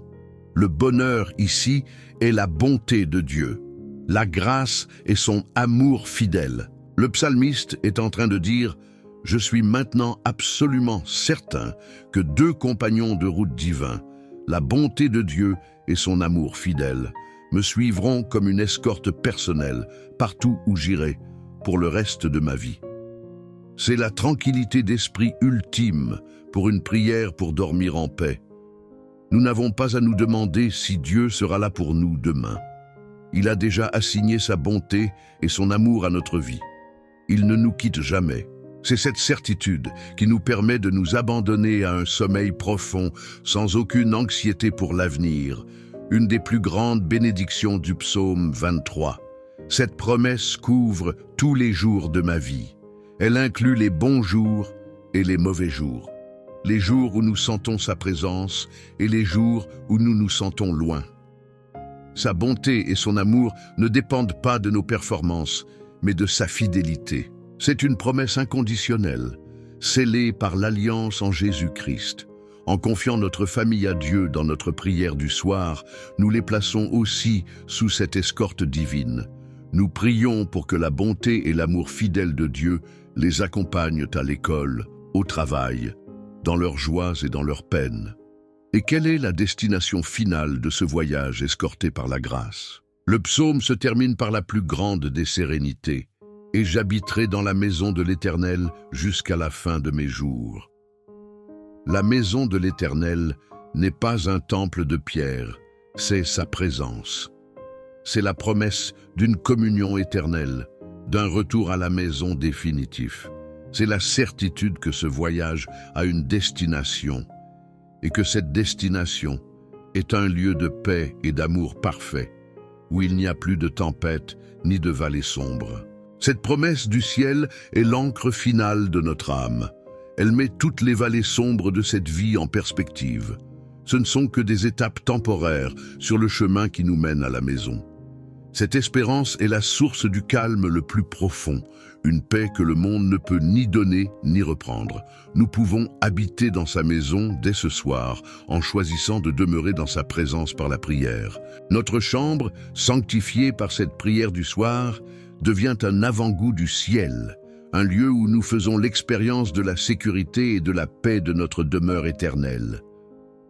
Le bonheur ici est la bonté de Dieu, la grâce et son amour fidèle. Le psalmiste est en train de dire « Je suis maintenant absolument certain que 2 compagnons de route divins, la bonté de Dieu et son amour fidèle, me suivront comme une escorte personnelle partout où j'irai pour le reste de ma vie. » C'est la tranquillité d'esprit ultime pour une prière pour dormir en paix. Nous n'avons pas à nous demander si Dieu sera là pour nous demain. Il a déjà assigné sa bonté et son amour à notre vie. Il ne nous quitte jamais. C'est cette certitude qui nous permet de nous abandonner à un sommeil profond sans aucune anxiété pour l'avenir, une des plus grandes bénédictions du psaume 23. Cette promesse couvre tous les jours de ma vie. Elle inclut les bons jours et les mauvais jours, les jours où nous sentons sa présence et les jours où nous nous sentons loin. Sa bonté et son amour ne dépendent pas de nos performances, mais de sa fidélité. C'est une promesse inconditionnelle, scellée par l'alliance en Jésus-Christ. En confiant notre famille à Dieu dans notre prière du soir, nous les plaçons aussi sous cette escorte divine. Nous prions pour que la bonté et l'amour fidèle de Dieu les accompagnent à l'école, au travail, dans leurs joies et dans leurs peines. Et quelle est la destination finale de ce voyage escorté par la grâce? Le psaume se termine par la plus grande des sérénités. « Et j'habiterai dans la maison de l'Éternel jusqu'à la fin de mes jours. » La maison de l'Éternel n'est pas un temple de pierre, c'est sa présence. C'est la promesse d'une communion éternelle, d'un retour à la maison définitif. C'est la certitude que ce voyage a une destination et que cette destination est un lieu de paix et d'amour parfait, où il n'y a plus de tempête ni de vallée sombre. Cette promesse du ciel est l'encre finale de notre âme. Elle met toutes les vallées sombres de cette vie en perspective. Ce ne sont que des étapes temporaires sur le chemin qui nous mène à la maison. Cette espérance est la source du calme le plus profond, une paix que le monde ne peut ni donner ni reprendre. Nous pouvons habiter dans sa maison dès ce soir, en choisissant de demeurer dans sa présence par la prière. Notre chambre, sanctifiée par cette prière du soir, devient un avant-goût du ciel, un lieu où nous faisons l'expérience de la sécurité et de la paix de notre demeure éternelle.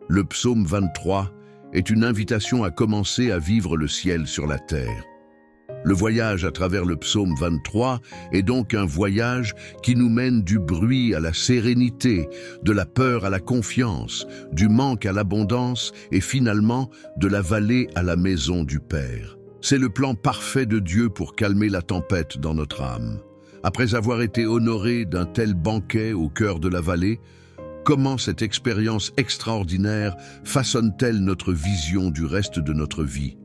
Le psaume 23 est une invitation à commencer à vivre le ciel sur la terre. Le voyage à travers le psaume 23 est donc un voyage qui nous mène du bruit à la sérénité, de la peur à la confiance, du manque à l'abondance et finalement de la vallée à la maison du Père. C'est le plan parfait de Dieu pour calmer la tempête dans notre âme. Après avoir été honoré d'un tel banquet au cœur de la vallée, comment cette expérience extraordinaire façonne-t-elle notre vision du reste de notre vie?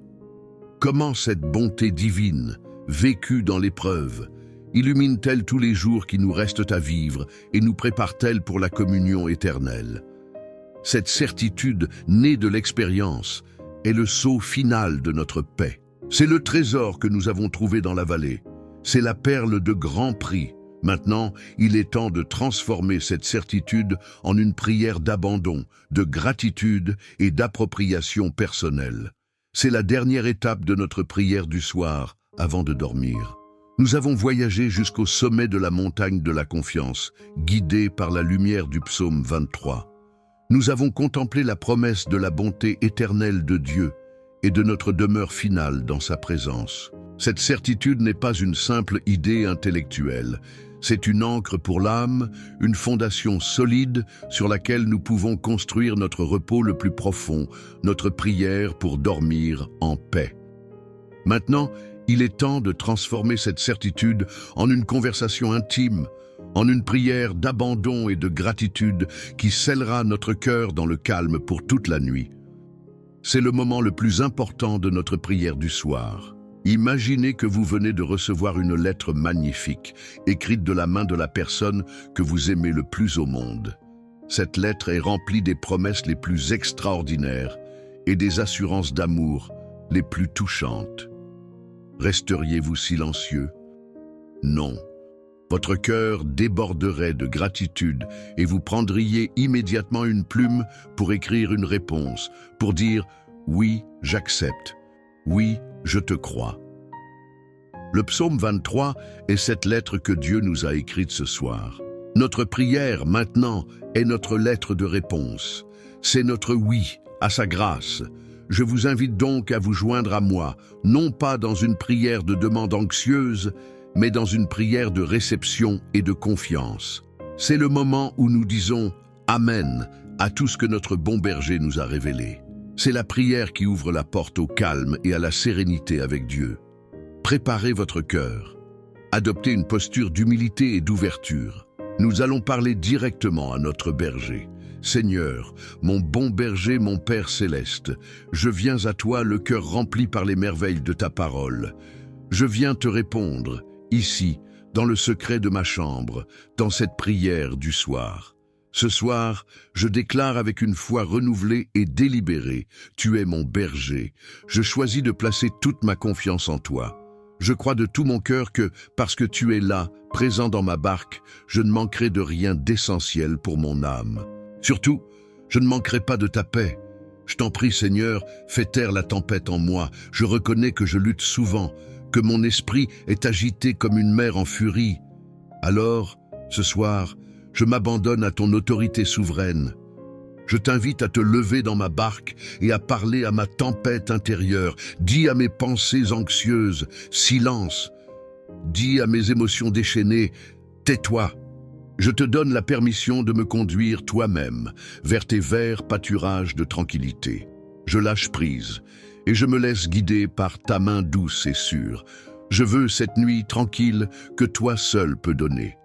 Comment cette bonté divine, vécue dans l'épreuve, illumine-t-elle tous les jours qui nous restent à vivre et nous prépare-t-elle pour la communion éternelle? Cette certitude née de l'expérience est le sceau final de notre paix. C'est le trésor que nous avons trouvé dans la vallée. C'est la perle de grand prix. Maintenant, il est temps de transformer cette certitude en une prière d'abandon, de gratitude et d'appropriation personnelle. C'est la dernière étape de notre prière du soir, avant de dormir. Nous avons voyagé jusqu'au sommet de la montagne de la confiance, guidés par la lumière du psaume 23. Nous avons contemplé la promesse de la bonté éternelle de Dieu et de notre demeure finale dans sa présence. Cette certitude n'est pas une simple idée intellectuelle. C'est une ancre pour l'âme, une fondation solide sur laquelle nous pouvons construire notre repos le plus profond, notre prière pour dormir en paix. Maintenant, il est temps de transformer cette certitude en une conversation intime, en une prière d'abandon et de gratitude qui scellera notre cœur dans le calme pour toute la nuit. C'est le moment le plus important de notre prière du soir. Imaginez que vous venez de recevoir une lettre magnifique, écrite de la main de la personne que vous aimez le plus au monde. Cette lettre est remplie des promesses les plus extraordinaires et des assurances d'amour les plus touchantes. Resteriez-vous silencieux? Non. Votre cœur déborderait de gratitude et vous prendriez immédiatement une plume pour écrire une réponse, pour dire « Oui, j'accepte. Oui, je te crois. » Le psaume 23 est cette lettre que Dieu nous a écrite ce soir. Notre prière, maintenant, est notre lettre de réponse. C'est notre oui à sa grâce. Je vous invite donc à vous joindre à moi, non pas dans une prière de demande anxieuse, mais dans une prière de réception et de confiance. C'est le moment où nous disons « Amen » à tout ce que notre bon berger nous a révélé. C'est la prière qui ouvre la porte au calme et à la sérénité avec Dieu. Préparez votre cœur. Adoptez une posture d'humilité et d'ouverture. Nous allons parler directement à notre berger. Seigneur, mon bon berger, mon Père céleste, je viens à toi le cœur rempli par les merveilles de ta parole. Je viens te répondre, ici, dans le secret de ma chambre, dans cette prière du soir. Ce soir, je déclare avec une foi renouvelée et délibérée, tu es mon berger. Je choisis de placer toute ma confiance en toi. Je crois de tout mon cœur que, parce que tu es là, présent dans ma barque, je ne manquerai de rien d'essentiel pour mon âme. Surtout, je ne manquerai pas de ta paix. Je t'en prie, Seigneur, fais taire la tempête en moi. Je reconnais que je lutte souvent, que mon esprit est agité comme une mer en furie. Alors, ce soir, je m'abandonne à ton autorité souveraine. Je t'invite à te lever dans ma barque et à parler à ma tempête intérieure. Dis à mes pensées anxieuses, silence. Dis à mes émotions déchaînées, tais-toi. Je te donne la permission de me conduire toi-même vers tes verts pâturages de tranquillité. Je lâche prise et je me laisse guider par ta main douce et sûre. Je veux cette nuit tranquille que toi seul peux donner.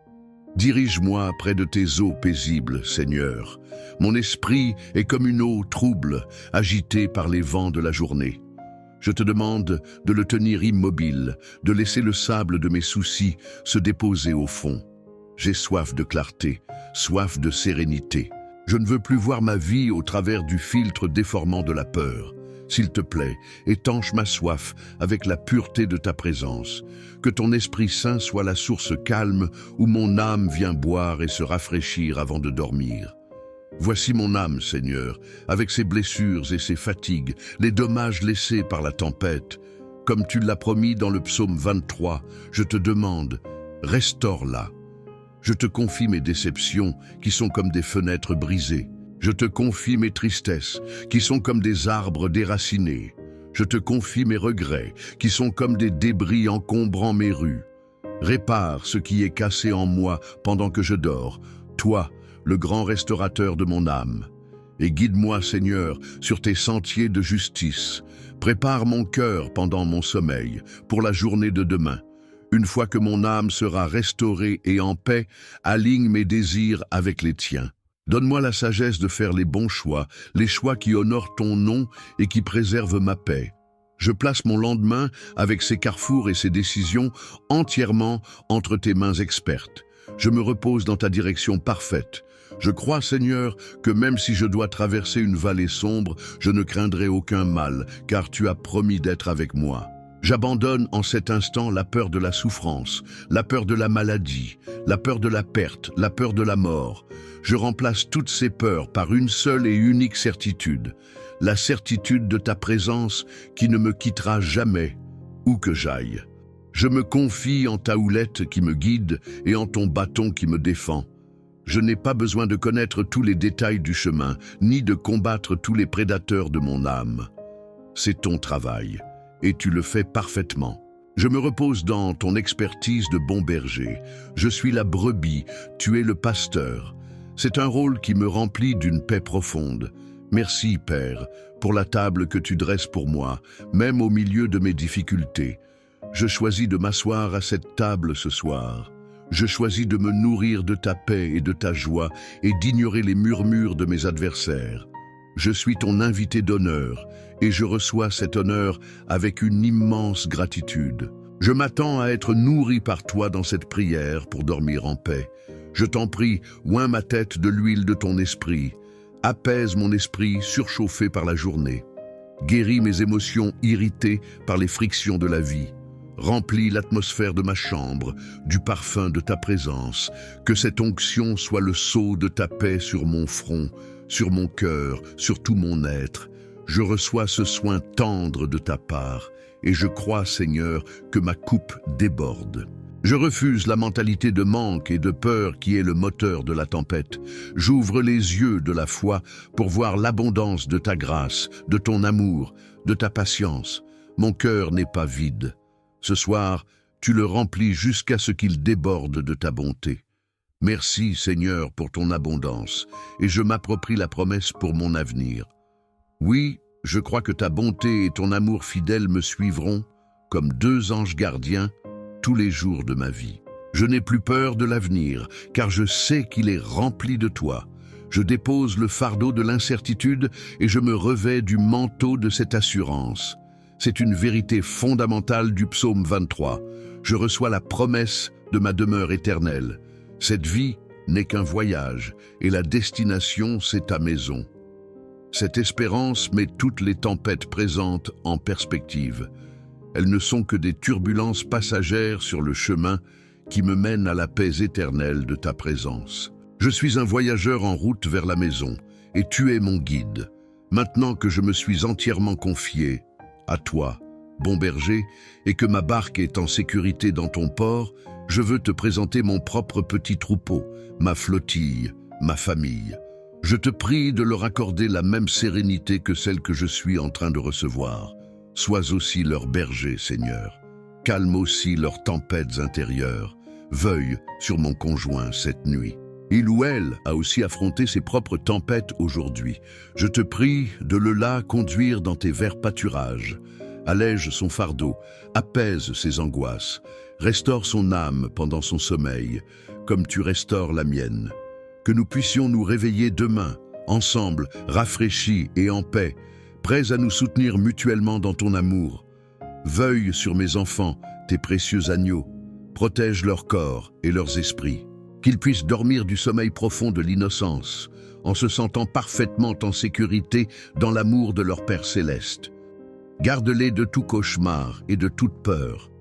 Dirige-moi près de tes eaux paisibles, Seigneur. Mon esprit est comme une eau trouble, agitée par les vents de la journée. Je te demande de le tenir immobile, de laisser le sable de mes soucis se déposer au fond. J'ai soif de clarté, soif de sérénité. Je ne veux plus voir ma vie au travers du filtre déformant de la peur. S'il te plaît, étanche ma soif avec la pureté de ta présence. Que ton Esprit Saint soit la source calme où mon âme vient boire et se rafraîchir avant de dormir. Voici mon âme, Seigneur, avec ses blessures et ses fatigues, les dommages laissés par la tempête. Comme tu l'as promis dans le psaume 23, je te demande, restaure-la. Je te confie mes déceptions qui sont comme des fenêtres brisées. Je te confie mes tristesses qui sont comme des arbres déracinés. Je te confie mes regrets qui sont comme des débris encombrant mes rues. Répare ce qui est cassé en moi pendant que je dors, toi, le grand restaurateur de mon âme. Et guide-moi, Seigneur, sur tes sentiers de justice. Prépare mon cœur pendant mon sommeil, pour la journée de demain. Une fois que mon âme sera restaurée et en paix, aligne mes désirs avec les tiens. Donne-moi la sagesse de faire les bons choix, les choix qui honorent ton nom et qui préservent ma paix. Je place mon lendemain, avec ses carrefours et ses décisions, entièrement entre tes mains expertes. Je me repose dans ta direction parfaite. Je crois, Seigneur, que même si je dois traverser une vallée sombre, je ne craindrai aucun mal, car tu as promis d'être avec moi. J'abandonne en cet instant la peur de la souffrance, la peur de la maladie, la peur de la perte, la peur de la mort. Je remplace toutes ces peurs par une seule et unique certitude, la certitude de ta présence qui ne me quittera jamais, où que j'aille. Je me confie en ta houlette qui me guide et en ton bâton qui me défend. Je n'ai pas besoin de connaître tous les détails du chemin, ni de combattre tous les prédateurs de mon âme. C'est ton travail, et tu le fais parfaitement. Je me repose dans ton expertise de bon berger. Je suis la brebis, tu es le pasteur. C'est un rôle qui me remplit d'une paix profonde. Merci, Père, pour la table que tu dresses pour moi, même au milieu de mes difficultés. Je choisis de m'asseoir à cette table ce soir. Je choisis de me nourrir de ta paix et de ta joie et d'ignorer les murmures de mes adversaires. Je suis ton invité d'honneur et je reçois cet honneur avec une immense gratitude. Je m'attends à être nourri par toi dans cette prière pour dormir en paix. Je t'en prie, oins ma tête de l'huile de ton esprit. Apaise mon esprit surchauffé par la journée. Guéris mes émotions irritées par les frictions de la vie. Remplis l'atmosphère de ma chambre du parfum de ta présence. Que cette onction soit le sceau de ta paix sur mon front, sur mon cœur, sur tout mon être. Je reçois ce soin tendre de ta part et je crois, Seigneur, que ma coupe déborde. Je refuse la mentalité de manque et de peur qui est le moteur de la tempête. J'ouvre les yeux de la foi pour voir l'abondance de ta grâce, de ton amour, de ta patience. Mon cœur n'est pas vide. Ce soir, tu le remplis jusqu'à ce qu'il déborde de ta bonté. Merci, Seigneur, pour ton abondance, et je m'approprie la promesse pour mon avenir. Oui, je crois que ta bonté et ton amour fidèle me suivront, comme deux anges gardiens, tous les jours de ma vie. Je n'ai plus peur de l'avenir, car je sais qu'il est rempli de toi. Je dépose le fardeau de l'incertitude et je me revêts du manteau de cette assurance. C'est une vérité fondamentale du psaume 23. Je reçois la promesse de ma demeure éternelle. Cette vie n'est qu'un voyage et la destination, c'est ta maison. Cette espérance met toutes les tempêtes présentes en perspective. Elles ne sont que des turbulences passagères sur le chemin qui me mènent à la paix éternelle de ta présence. Je suis un voyageur en route vers la maison et tu es mon guide. Maintenant que je me suis entièrement confié à toi, bon berger, et que ma barque est en sécurité dans ton port, je veux te présenter mon propre petit troupeau, ma flottille, ma famille. Je te prie de leur accorder la même sérénité que celle que je suis en train de recevoir. Sois aussi leur berger, Seigneur. Calme aussi leurs tempêtes intérieures. Veuille sur mon conjoint cette nuit. Il ou elle a aussi affronté ses propres tempêtes aujourd'hui. Je te prie de le là conduire dans tes verts pâturages. Allège son fardeau, apaise ses angoisses, restaure son âme pendant son sommeil, comme tu restaures la mienne. Que nous puissions nous réveiller demain, ensemble, rafraîchis et en paix, prêts à nous soutenir mutuellement dans ton amour. Veuille sur mes enfants, tes précieux agneaux, protège leur corps et leurs esprits. Qu'ils puissent dormir du sommeil profond de l'innocence, en se sentant parfaitement en sécurité dans l'amour de leur Père céleste. Garde-les de tout cauchemar et de toute peur.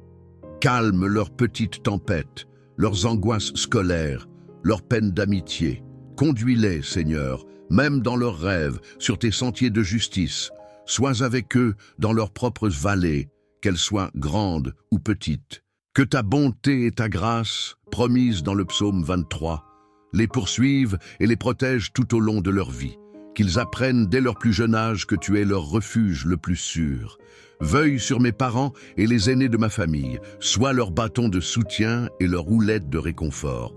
Calme leurs petites tempêtes, leurs angoisses scolaires, leurs peines d'amitié. Conduis-les, Seigneur, même dans leurs rêves, sur tes sentiers de justice. Sois avec eux dans leurs propres vallées, qu'elles soient grandes ou petites. Que ta bonté et ta grâce, promises dans le psaume 23, les poursuivent et les protègent tout au long de leur vie. Qu'ils apprennent dès leur plus jeune âge que tu es leur refuge le plus sûr. Veuille sur mes parents et les aînés de ma famille, sois leur bâton de soutien et leur houlette de réconfort.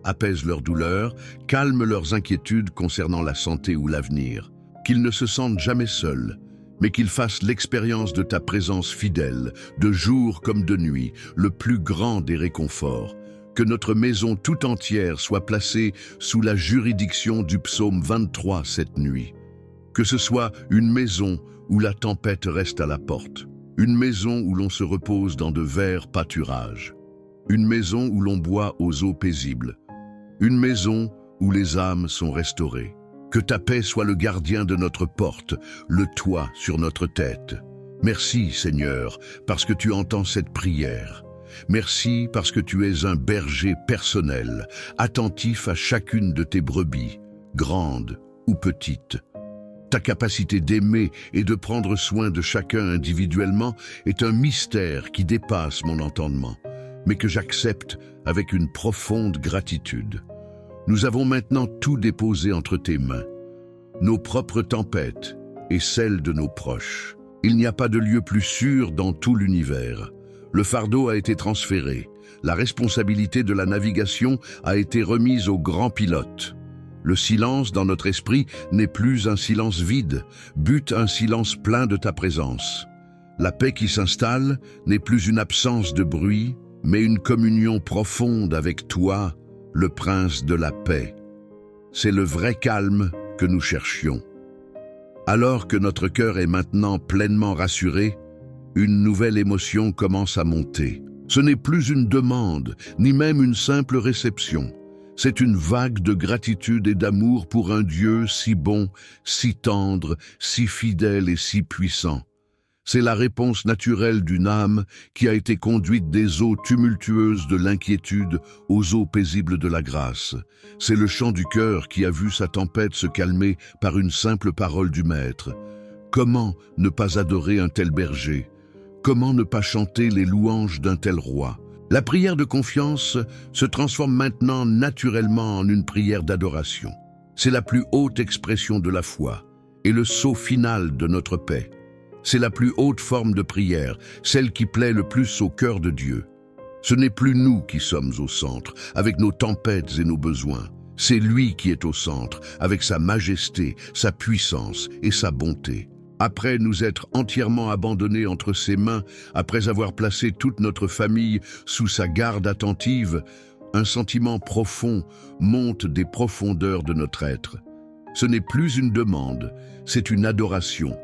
Apaise leurs douleurs, calme leurs inquiétudes concernant la santé ou l'avenir. Qu'ils ne se sentent jamais seuls, mais qu'ils fassent l'expérience de ta présence fidèle, de jour comme de nuit, le plus grand des réconforts. Que notre maison tout entière soit placée sous la juridiction du psaume 23 cette nuit. Que ce soit une maison où la tempête reste à la porte, une maison où l'on se repose dans de verts pâturages, une maison où l'on boit aux eaux paisibles, une maison où les âmes sont restaurées. Que ta paix soit le gardien de notre porte, le toit sur notre tête. Merci, Seigneur, parce que tu entends cette prière. Merci parce que tu es un berger personnel, attentif à chacune de tes brebis, grandes ou petites. Ta capacité d'aimer et de prendre soin de chacun individuellement est un mystère qui dépasse mon entendement, mais que j'accepte avec une profonde gratitude. Nous avons maintenant tout déposé entre tes mains, nos propres tempêtes et celles de nos proches. Il n'y a pas de lieu plus sûr dans tout l'univers. Le fardeau a été transféré, la responsabilité de la navigation a été remise au grand pilote. Le silence dans notre esprit n'est plus un silence vide, but un silence plein de ta présence. La paix qui s'installe n'est plus une absence de bruit, mais une communion profonde avec toi, le prince de la paix. C'est le vrai calme que nous cherchions. Alors que notre cœur est maintenant pleinement rassuré, une nouvelle émotion commence à monter. Ce n'est plus une demande, ni même une simple réception. C'est une vague de gratitude et d'amour pour un Dieu si bon, si tendre, si fidèle et si puissant. C'est la réponse naturelle d'une âme qui a été conduite des eaux tumultueuses de l'inquiétude aux eaux paisibles de la grâce. C'est le chant du cœur qui a vu sa tempête se calmer par une simple parole du Maître. Comment ne pas adorer un tel berger? Comment ne pas chanter les louanges d'un tel roi? La prière de confiance se transforme maintenant naturellement en une prière d'adoration. C'est la plus haute expression de la foi et le sceau final de notre paix. C'est la plus haute forme de prière, celle qui plaît le plus au cœur de Dieu. Ce n'est plus nous qui sommes au centre, avec nos tempêtes et nos besoins. C'est lui qui est au centre, avec sa majesté, sa puissance et sa bonté. Après nous être entièrement abandonnés entre ses mains, après avoir placé toute notre famille sous sa garde attentive, un sentiment profond monte des profondeurs de notre être. Ce n'est plus une demande, c'est une adoration.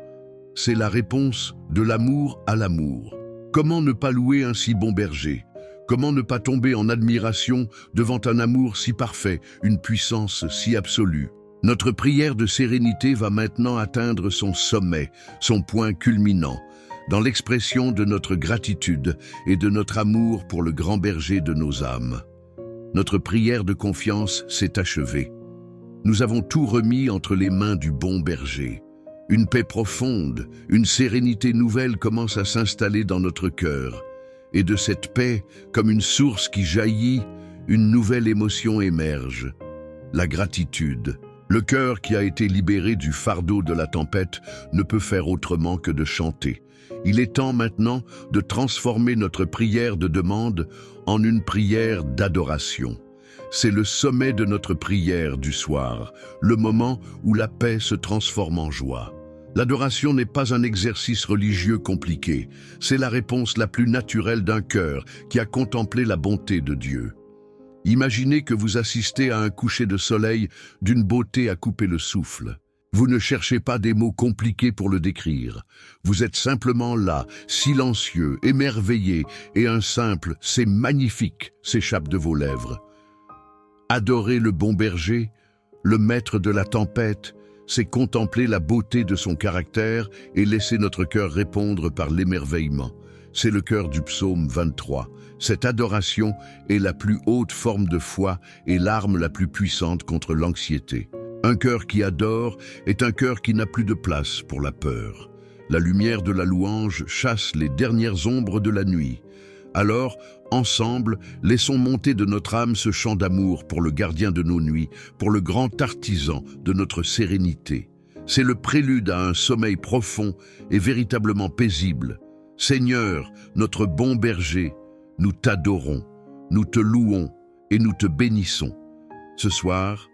C'est la réponse de l'amour à l'amour. Comment ne pas louer un si bon berger? Comment ne pas tomber en admiration devant un amour si parfait, une puissance si absolue? Notre prière de sérénité va maintenant atteindre son sommet, son point culminant, dans l'expression de notre gratitude et de notre amour pour le grand berger de nos âmes. Notre prière de confiance s'est achevée. Nous avons tout remis entre les mains du bon berger. Une paix profonde, une sérénité nouvelle commence à s'installer dans notre cœur. Et de cette paix, comme une source qui jaillit, une nouvelle émotion émerge. La gratitude. Le cœur qui a été libéré du fardeau de la tempête ne peut faire autrement que de chanter. Il est temps maintenant de transformer notre prière de demande en une prière d'adoration. C'est le sommet de notre prière du soir, le moment où la paix se transforme en joie. L'adoration n'est pas un exercice religieux compliqué, c'est la réponse la plus naturelle d'un cœur qui a contemplé la bonté de Dieu. Imaginez que vous assistez à un coucher de soleil d'une beauté à couper le souffle. Vous ne cherchez pas des mots compliqués pour le décrire. Vous êtes simplement là, silencieux, émerveillé, et un simple « c'est magnifique » s'échappe de vos lèvres. Adorer le bon berger, le maître de la tempête, c'est contempler la beauté de son caractère et laisser notre cœur répondre par l'émerveillement. C'est le cœur du psaume 23. Cette adoration est la plus haute forme de foi et l'arme la plus puissante contre l'anxiété. Un cœur qui adore est un cœur qui n'a plus de place pour la peur. La lumière de la louange chasse les dernières ombres de la nuit. Alors, ensemble, laissons monter de notre âme ce chant d'amour pour le gardien de nos nuits, pour le grand artisan de notre sérénité. C'est le prélude à un sommeil profond et véritablement paisible. Seigneur, notre bon berger, nous t'adorons, nous te louons et nous te bénissons. Ce soir,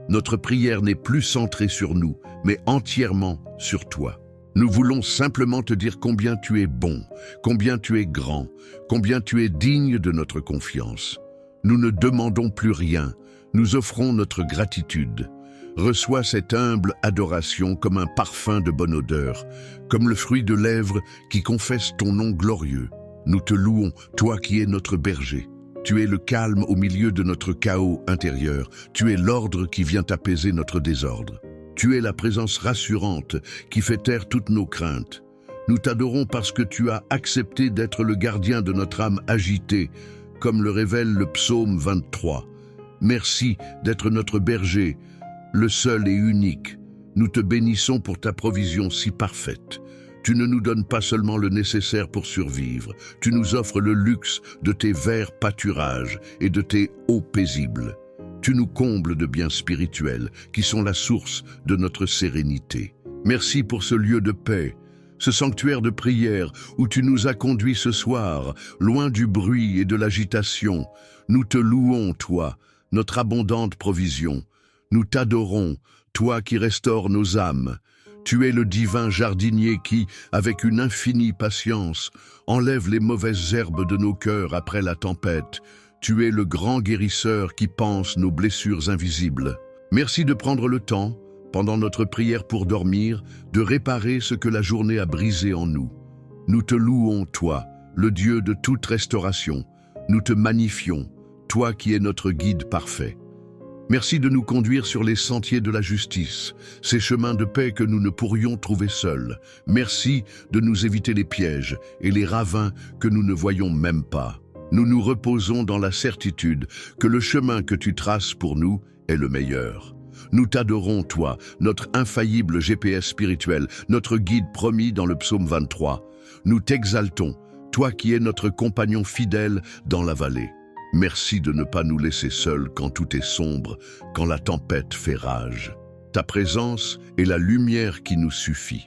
notre prière n'est plus centrée sur nous, mais entièrement sur toi. Nous voulons simplement te dire combien tu es bon, combien tu es grand, combien tu es digne de notre confiance. Nous ne demandons plus rien, nous offrons notre gratitude. Reçois cette humble adoration comme un parfum de bonne odeur, comme le fruit de lèvres qui confessent ton nom glorieux. Nous te louons, toi qui es notre berger. Tu es le calme au milieu de notre chaos intérieur. Tu es l'ordre qui vient apaiser notre désordre. Tu es la présence rassurante qui fait taire toutes nos craintes. Nous t'adorons parce que tu as accepté d'être le gardien de notre âme agitée, comme le révèle le psaume 23. Merci d'être notre berger, le seul et unique. Nous te bénissons pour ta provision si parfaite. Tu ne nous donnes pas seulement le nécessaire pour survivre, tu nous offres le luxe de tes verts pâturages et de tes eaux paisibles. Tu nous combles de biens spirituels qui sont la source de notre sérénité. Merci pour ce lieu de paix, ce sanctuaire de prière où tu nous as conduits ce soir, loin du bruit et de l'agitation. Nous te louons, toi, notre abondante provision. Nous t'adorons, toi qui restaures nos âmes. Tu es le divin jardinier qui, avec une infinie patience, enlève les mauvaises herbes de nos cœurs après la tempête. Tu es le grand guérisseur qui panse nos blessures invisibles. Merci de prendre le temps, pendant notre prière pour dormir, de réparer ce que la journée a brisé en nous. Nous te louons, toi, le Dieu de toute restauration. Nous te magnifions, toi qui es notre guide parfait. Merci de nous conduire sur les sentiers de la justice, ces chemins de paix que nous ne pourrions trouver seuls. Merci de nous éviter les pièges et les ravins que nous ne voyons même pas. Nous nous reposons dans la certitude que le chemin que tu traces pour nous est le meilleur. Nous t'adorons, toi, notre infaillible GPS spirituel, notre guide promis dans le psaume 23. Nous t'exaltons, toi qui es notre compagnon fidèle dans la vallée. Merci de ne pas nous laisser seuls quand tout est sombre, quand la tempête fait rage. Ta présence est la lumière qui nous suffit.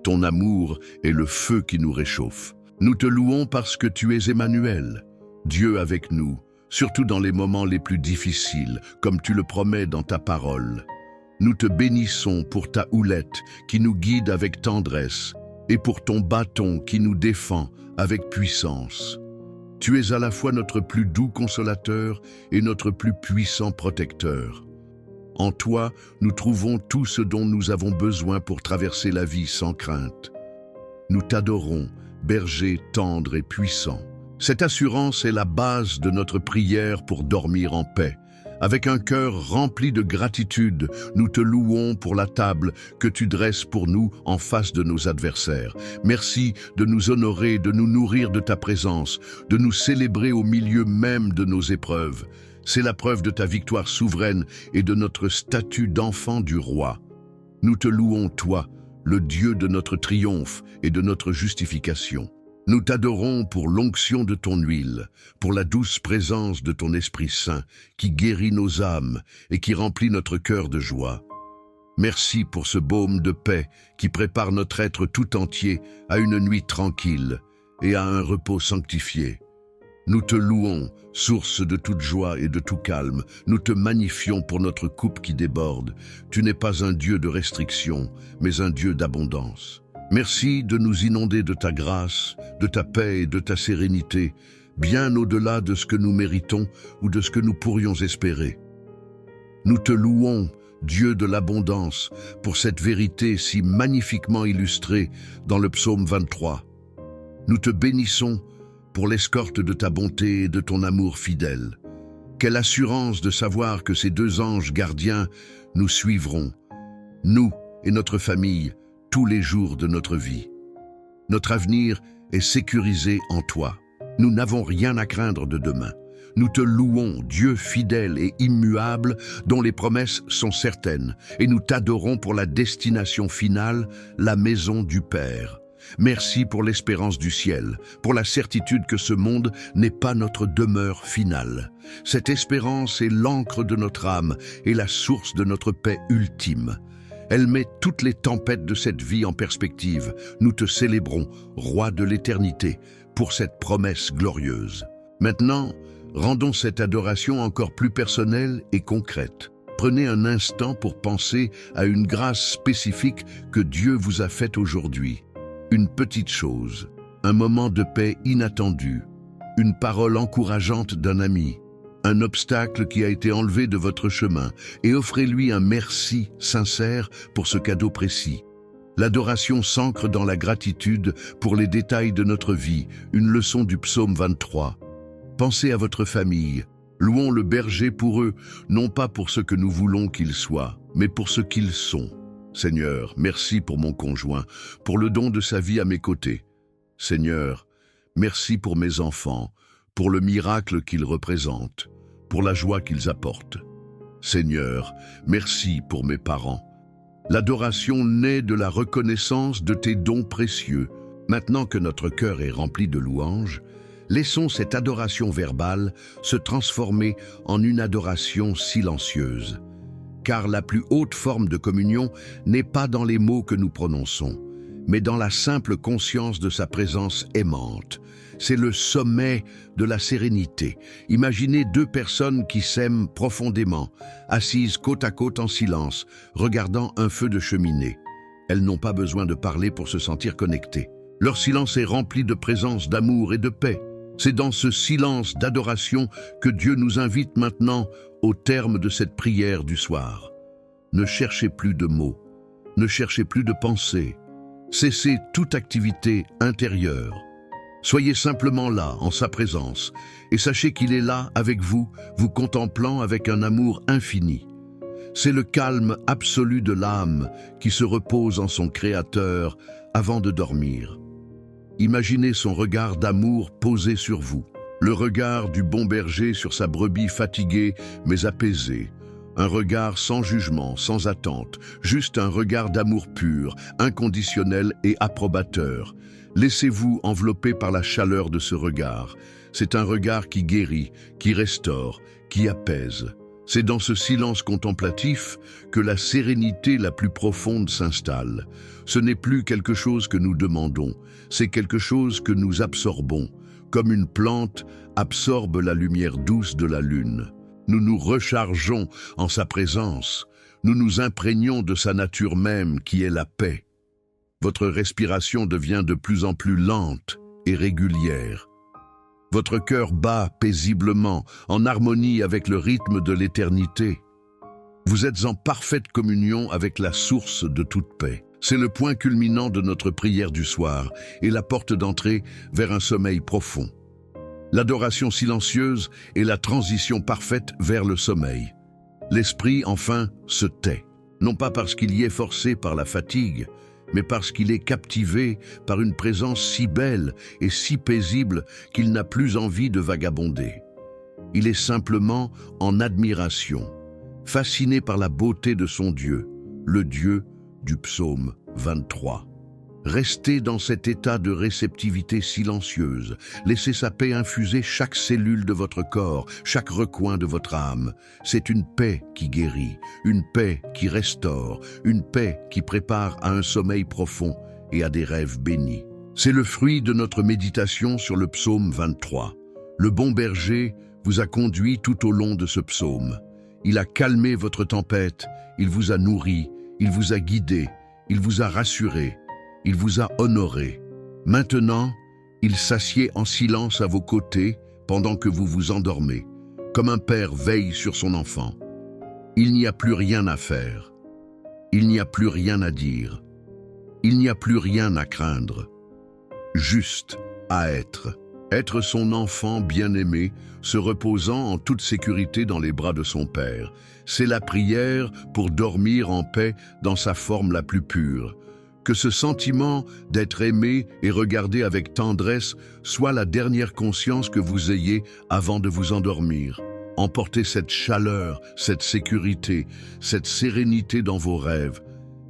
Ton amour est le feu qui nous réchauffe. Nous te louons parce que tu es Emmanuel, Dieu avec nous, surtout dans les moments les plus difficiles, comme tu le promets dans ta parole. Nous te bénissons pour ta houlette qui nous guide avec tendresse et pour ton bâton qui nous défend avec puissance. Tu es à la fois notre plus doux consolateur et notre plus puissant protecteur. En toi, nous trouvons tout ce dont nous avons besoin pour traverser la vie sans crainte. Nous t'adorons, berger tendre et puissant. Cette assurance est la base de notre prière pour dormir en paix. Avec un cœur rempli de gratitude, nous te louons pour la table que tu dresses pour nous en face de nos adversaires. Merci de nous honorer, de nous nourrir de ta présence, de nous célébrer au milieu même de nos épreuves. C'est la preuve de ta victoire souveraine et de notre statut d'enfant du roi. Nous te louons, toi, le Dieu de notre triomphe et de notre justification. Nous t'adorons pour l'onction de ton huile, pour la douce présence de ton Esprit Saint qui guérit nos âmes et qui remplit notre cœur de joie. Merci pour ce baume de paix qui prépare notre être tout entier à une nuit tranquille et à un repos sanctifié. Nous te louons, source de toute joie et de tout calme. Nous te magnifions pour notre coupe qui déborde. Tu n'es pas un Dieu de restriction, mais un Dieu d'abondance. Merci de nous inonder de ta grâce, de ta paix et de ta sérénité, bien au-delà de ce que nous méritons ou de ce que nous pourrions espérer. Nous te louons, Dieu de l'abondance, pour cette vérité si magnifiquement illustrée dans le psaume 23. Nous te bénissons pour l'escorte de ta bonté et de ton amour fidèle. Quelle assurance de savoir que ces deux anges gardiens nous suivront, nous et notre famille, tous les jours de notre vie. Notre avenir est sécurisé en toi. Nous n'avons rien à craindre de demain. Nous te louons, Dieu fidèle et immuable, dont les promesses sont certaines, et nous t'adorons pour la destination finale, la maison du Père. Merci pour l'espérance du ciel, pour la certitude que ce monde n'est pas notre demeure finale. Cette espérance est l'encre de notre âme et la source de notre paix ultime. Elle met toutes les tempêtes de cette vie en perspective. Nous te célébrons, Roi de l'éternité, pour cette promesse glorieuse. Maintenant, rendons cette adoration encore plus personnelle et concrète. Prenez un instant pour penser à une grâce spécifique que Dieu vous a faite aujourd'hui. Une petite chose, un moment de paix inattendu, une parole encourageante d'un ami, un obstacle qui a été enlevé de votre chemin, et offrez-lui un merci sincère pour ce cadeau précis. L'adoration s'ancre dans la gratitude pour les détails de notre vie, une leçon du psaume 23. Pensez à votre famille, louons le berger pour eux, non pas pour ce que nous voulons qu'ils soient, mais pour ce qu'ils sont. Seigneur, merci pour mon conjoint, pour le don de sa vie à mes côtés. Seigneur, merci pour mes enfants, pour le miracle qu'ils représentent, pour la joie qu'ils apportent. Seigneur, merci pour mes parents. L'adoration naît de la reconnaissance de tes dons précieux. Maintenant que notre cœur est rempli de louanges, laissons cette adoration verbale se transformer en une adoration silencieuse. Car la plus haute forme de communion n'est pas dans les mots que nous prononçons, mais dans la simple conscience de sa présence aimante. C'est le sommet de la sérénité. Imaginez deux personnes qui s'aiment profondément, assises côte à côte en silence, regardant un feu de cheminée. Elles n'ont pas besoin de parler pour se sentir connectées. Leur silence est rempli de présence, d'amour et de paix. C'est dans ce silence d'adoration que Dieu nous invite maintenant au terme de cette prière du soir. Ne cherchez plus de mots, ne cherchez plus de pensées, cessez toute activité intérieure. Soyez simplement là, en sa présence, et sachez qu'il est là avec vous, vous contemplant avec un amour infini. C'est le calme absolu de l'âme qui se repose en son Créateur avant de dormir. Imaginez son regard d'amour posé sur vous, le regard du bon berger sur sa brebis fatiguée mais apaisée, un regard sans jugement, sans attente, juste un regard d'amour pur, inconditionnel et approbateur. Laissez-vous envelopper par la chaleur de ce regard. C'est un regard qui guérit, qui restaure, qui apaise. C'est dans ce silence contemplatif que la sérénité la plus profonde s'installe. Ce n'est plus quelque chose que nous demandons, c'est quelque chose que nous absorbons, comme une plante absorbe la lumière douce de la lune. Nous nous rechargeons en sa présence, nous nous imprégnons de sa nature même qui est la paix. Votre respiration devient de plus en plus lente et régulière. Votre cœur bat paisiblement, en harmonie avec le rythme de l'éternité. Vous êtes en parfaite communion avec la source de toute paix. C'est le point culminant de notre prière du soir et la porte d'entrée vers un sommeil profond. L'adoration silencieuse est la transition parfaite vers le sommeil. L'esprit, enfin, se tait, non pas parce qu'il y est forcé par la fatigue, mais parce qu'il est captivé par une présence si belle et si paisible qu'il n'a plus envie de vagabonder. Il est simplement en admiration, fasciné par la beauté de son Dieu, le Dieu du psaume 23. Restez dans cet état de réceptivité silencieuse. Laissez sa paix infuser chaque cellule de votre corps, chaque recoin de votre âme. C'est une paix qui guérit, une paix qui restaure, une paix qui prépare à un sommeil profond et à des rêves bénis. C'est le fruit de notre méditation sur le psaume 23. Le bon berger vous a conduit tout au long de ce psaume. Il a calmé votre tempête, il vous a nourri, il vous a guidé, il vous a rassuré. Il vous a honoré. Maintenant, il s'assied en silence à vos côtés pendant que vous vous endormez, comme un père veille sur son enfant. Il n'y a plus rien à faire. Il n'y a plus rien à dire. Il n'y a plus rien à craindre. Juste à être. Être son enfant bien-aimé, se reposant en toute sécurité dans les bras de son Père. C'est la prière pour dormir en paix dans sa forme la plus pure. Que ce sentiment d'être aimé et regardé avec tendresse soit la dernière conscience que vous ayez avant de vous endormir. Emportez cette chaleur, cette sécurité, cette sérénité dans vos rêves.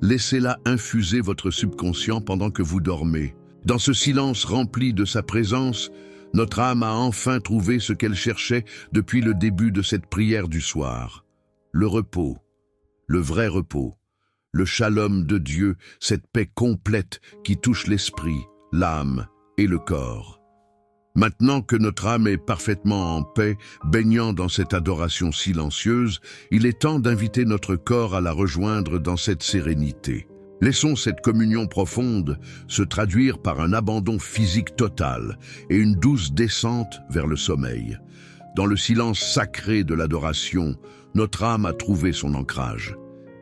Laissez-la infuser votre subconscient pendant que vous dormez. Dans ce silence rempli de sa présence, notre âme a enfin trouvé ce qu'elle cherchait depuis le début de cette prière du soir. Le repos, le vrai repos. Le shalom de Dieu, cette paix complète qui touche l'esprit, l'âme et le corps. Maintenant que notre âme est parfaitement en paix, baignant dans cette adoration silencieuse, il est temps d'inviter notre corps à la rejoindre dans cette sérénité. Laissons cette communion profonde se traduire par un abandon physique total et une douce descente vers le sommeil. Dans le silence sacré de l'adoration, notre âme a trouvé son ancrage.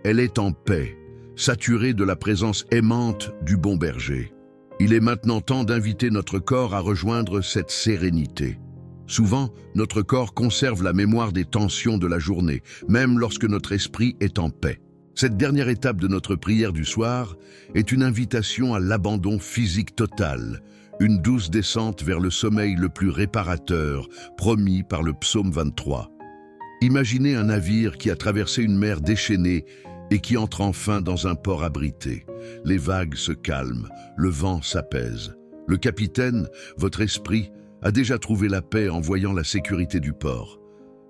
Elle est en paix, saturée de la présence aimante du bon berger. Il est maintenant temps d'inviter notre corps à rejoindre cette sérénité. Souvent, notre corps conserve la mémoire des tensions de la journée, même lorsque notre esprit est en paix. Cette dernière étape de notre prière du soir est une invitation à l'abandon physique total, une douce descente vers le sommeil le plus réparateur, promis par le psaume 23. Imaginez un navire qui a traversé une mer déchaînée et qui entre enfin dans un port abrité. Les vagues se calment, le vent s'apaise. Le capitaine, votre esprit, a déjà trouvé la paix en voyant la sécurité du port.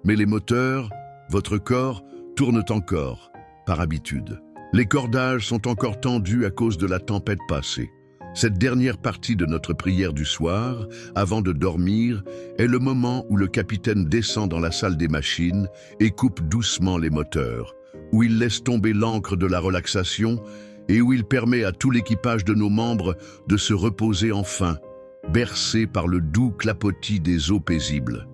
Mais les moteurs, votre corps, tournent encore, par habitude. Les cordages sont encore tendus à cause de la tempête passée. Cette dernière partie de notre prière du soir, avant de dormir, est le moment où le capitaine descend dans la salle des machines et coupe doucement les moteurs, où il laisse tomber l'ancre de la relaxation et où il permet à tout l'équipage de nos membres de se reposer enfin, bercé par le doux clapotis des eaux paisibles.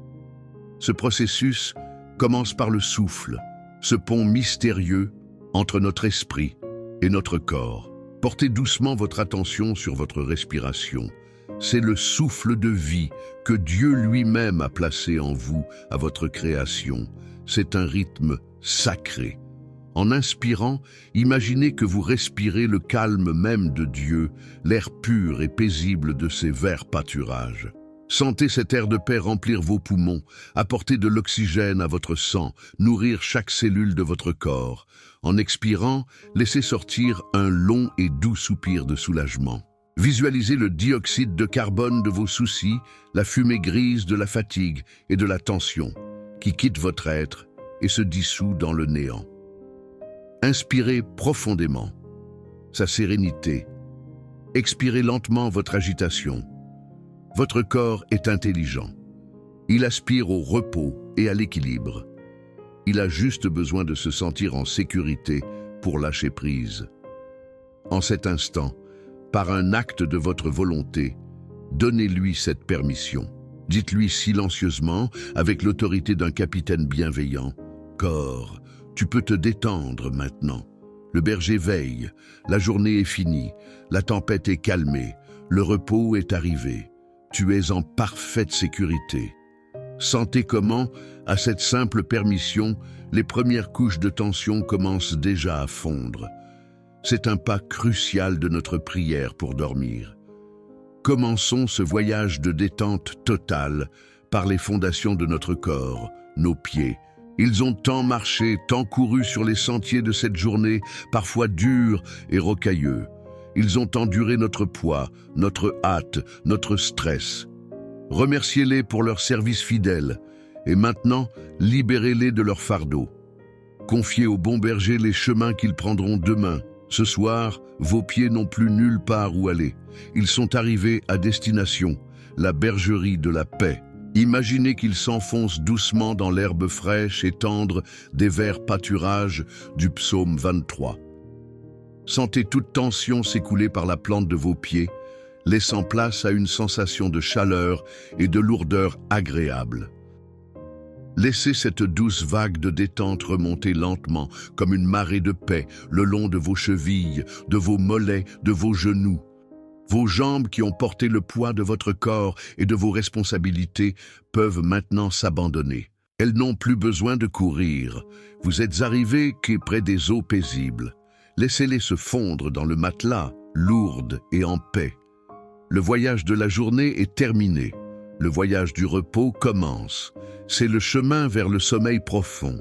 Ce processus commence par le souffle, ce pont mystérieux entre notre esprit et notre corps. Portez doucement votre attention sur votre respiration. C'est le souffle de vie que Dieu lui-même a placé en vous, à votre création. C'est un rythme sacré. En inspirant, imaginez que vous respirez le calme même de Dieu, l'air pur et paisible de ses verts pâturages. Sentez cet air de paix remplir vos poumons, apporter de l'oxygène à votre sang, nourrir chaque cellule de votre corps. En expirant, laissez sortir un long et doux soupir de soulagement. Visualisez le dioxyde de carbone de vos soucis, la fumée grise de la fatigue et de la tension, qui quitte votre être et se dissout dans le néant. Inspirez profondément sa sérénité. Expirez lentement votre agitation. Votre corps est intelligent. Il aspire au repos et à l'équilibre. Il a juste besoin de se sentir en sécurité pour lâcher prise. En cet instant, par un acte de votre volonté, donnez-lui cette permission. Dites-lui silencieusement, avec l'autorité d'un capitaine bienveillant, « Corps, tu peux te détendre maintenant. Le berger veille, la journée est finie, la tempête est calmée, le repos est arrivé. Tu es en parfaite sécurité. » Sentez comment, à cette simple permission, les premières couches de tension commencent déjà à fondre. C'est un pas crucial de notre prière pour dormir. Commençons ce voyage de détente totale par les fondations de notre corps, nos pieds. Ils ont tant marché, tant couru sur les sentiers de cette journée, parfois durs et rocailleux. Ils ont enduré notre poids, notre hâte, notre stress. Remerciez-les pour leur service fidèle et maintenant, libérez-les de leur fardeau. Confiez au bon berger les chemins qu'ils prendront demain. Ce soir, vos pieds n'ont plus nulle part où aller. Ils sont arrivés à destination, la bergerie de la paix. Imaginez qu'ils s'enfoncent doucement dans l'herbe fraîche et tendre des verts pâturages du psaume 23. Sentez toute tension s'écouler par la plante de vos pieds, laissant place à une sensation de chaleur et de lourdeur agréable. Laissez cette douce vague de détente remonter lentement, comme une marée de paix, le long de vos chevilles, de vos mollets, de vos genoux. Vos jambes qui ont porté le poids de votre corps et de vos responsabilités peuvent maintenant s'abandonner. Elles n'ont plus besoin de courir. Vous êtes arrivés près des eaux paisibles. Laissez-les se fondre dans le matelas, lourdes et en paix. Le voyage de la journée est terminé. Le voyage du repos commence. C'est le chemin vers le sommeil profond.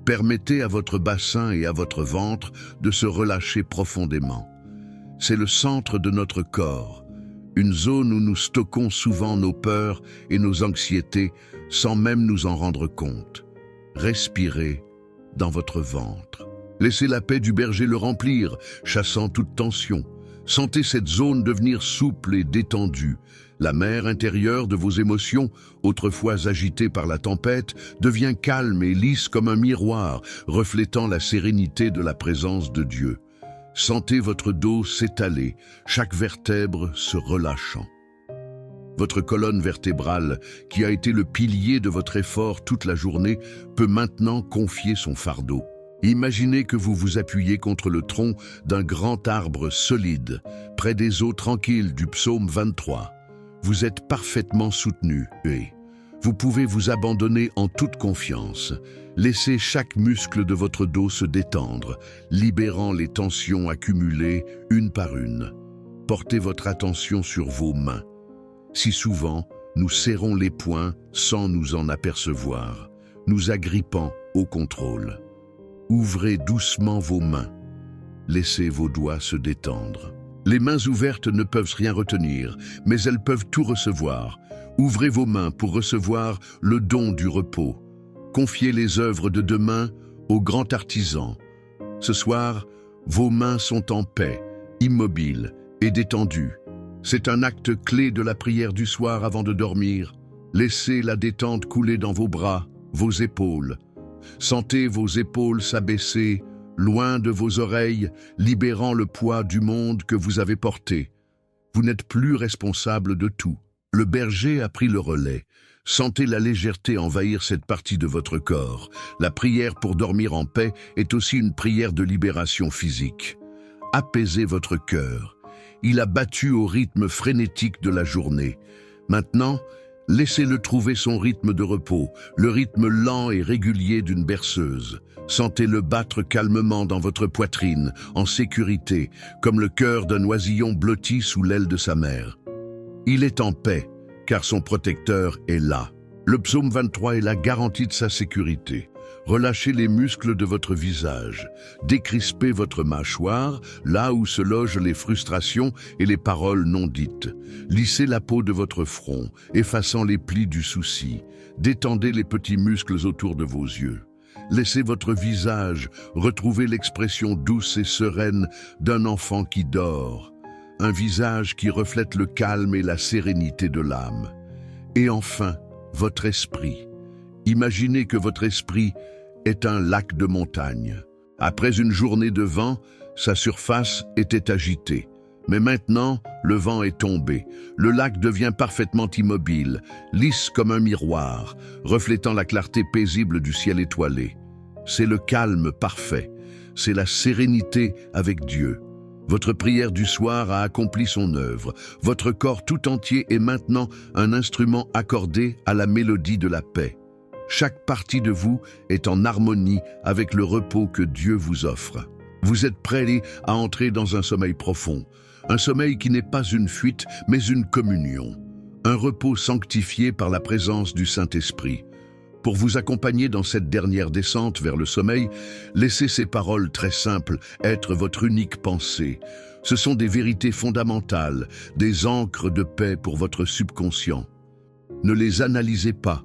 Permettez à votre bassin et à votre ventre de se relâcher profondément. C'est le centre de notre corps, une zone où nous stockons souvent nos peurs et nos anxiétés sans même nous en rendre compte. Respirez dans votre ventre. Laissez la paix du berger le remplir, chassant toute tension. Sentez cette zone devenir souple et détendue. La mer intérieure de vos émotions, autrefois agitée par la tempête, devient calme et lisse comme un miroir, reflétant la sérénité de la présence de Dieu. Sentez votre dos s'étaler, chaque vertèbre se relâchant. Votre colonne vertébrale, qui a été le pilier de votre effort toute la journée, peut maintenant confier son fardeau. Imaginez que vous vous appuyez contre le tronc d'un grand arbre solide, près des eaux tranquilles du psaume 23. Vous êtes parfaitement soutenu et vous pouvez vous abandonner en toute confiance. Laissez chaque muscle de votre dos se détendre, libérant les tensions accumulées une par une. Portez votre attention sur vos mains. Si souvent, nous serrons les poings sans nous en apercevoir, nous agrippant au contrôle. Ouvrez doucement vos mains. Laissez vos doigts se détendre. Les mains ouvertes ne peuvent rien retenir, mais elles peuvent tout recevoir. Ouvrez vos mains pour recevoir le don du repos. Confiez les œuvres de demain au grand artisan. Ce soir, vos mains sont en paix, immobiles et détendues. C'est un acte clé de la prière du soir avant de dormir. Laissez la détente couler dans vos bras, vos épaules. Sentez vos épaules s'abaisser, loin de vos oreilles, libérant le poids du monde que vous avez porté. Vous n'êtes plus responsable de tout. Le berger a pris le relais. Sentez la légèreté envahir cette partie de votre corps. La prière pour dormir en paix est aussi une prière de libération physique. Apaisez votre cœur. Il a battu au rythme frénétique de la journée. Maintenant, laissez-le trouver son rythme de repos, le rythme lent et régulier d'une berceuse. Sentez-le battre calmement dans votre poitrine, en sécurité, comme le cœur d'un oisillon blotti sous l'aile de sa mère. Il est en paix, car son protecteur est là. Le psaume 23 est la garantie de sa sécurité. Relâchez les muscles de votre visage. Décrispez votre mâchoire, là où se logent les frustrations et les paroles non dites. Lissez la peau de votre front, effaçant les plis du souci. Détendez les petits muscles autour de vos yeux. Laissez votre visage retrouver l'expression douce et sereine d'un enfant qui dort. Un visage qui reflète le calme et la sérénité de l'âme. Et enfin, votre esprit. Imaginez que votre esprit est un lac de montagne. Après une journée de vent, sa surface était agitée. Mais maintenant, le vent est tombé. Le lac devient parfaitement immobile, lisse comme un miroir, reflétant la clarté paisible du ciel étoilé. C'est le calme parfait. C'est la sérénité avec Dieu. Votre prière du soir a accompli son œuvre. Votre corps tout entier est maintenant un instrument accordé à la mélodie de la paix. Chaque partie de vous est en harmonie avec le repos que Dieu vous offre. Vous êtes prêts à entrer dans un sommeil profond. Un sommeil qui n'est pas une fuite, mais une communion. Un repos sanctifié par la présence du Saint-Esprit. Pour vous accompagner dans cette dernière descente vers le sommeil, laissez ces paroles très simples être votre unique pensée. Ce sont des vérités fondamentales, des ancres de paix pour votre subconscient. Ne les analysez pas,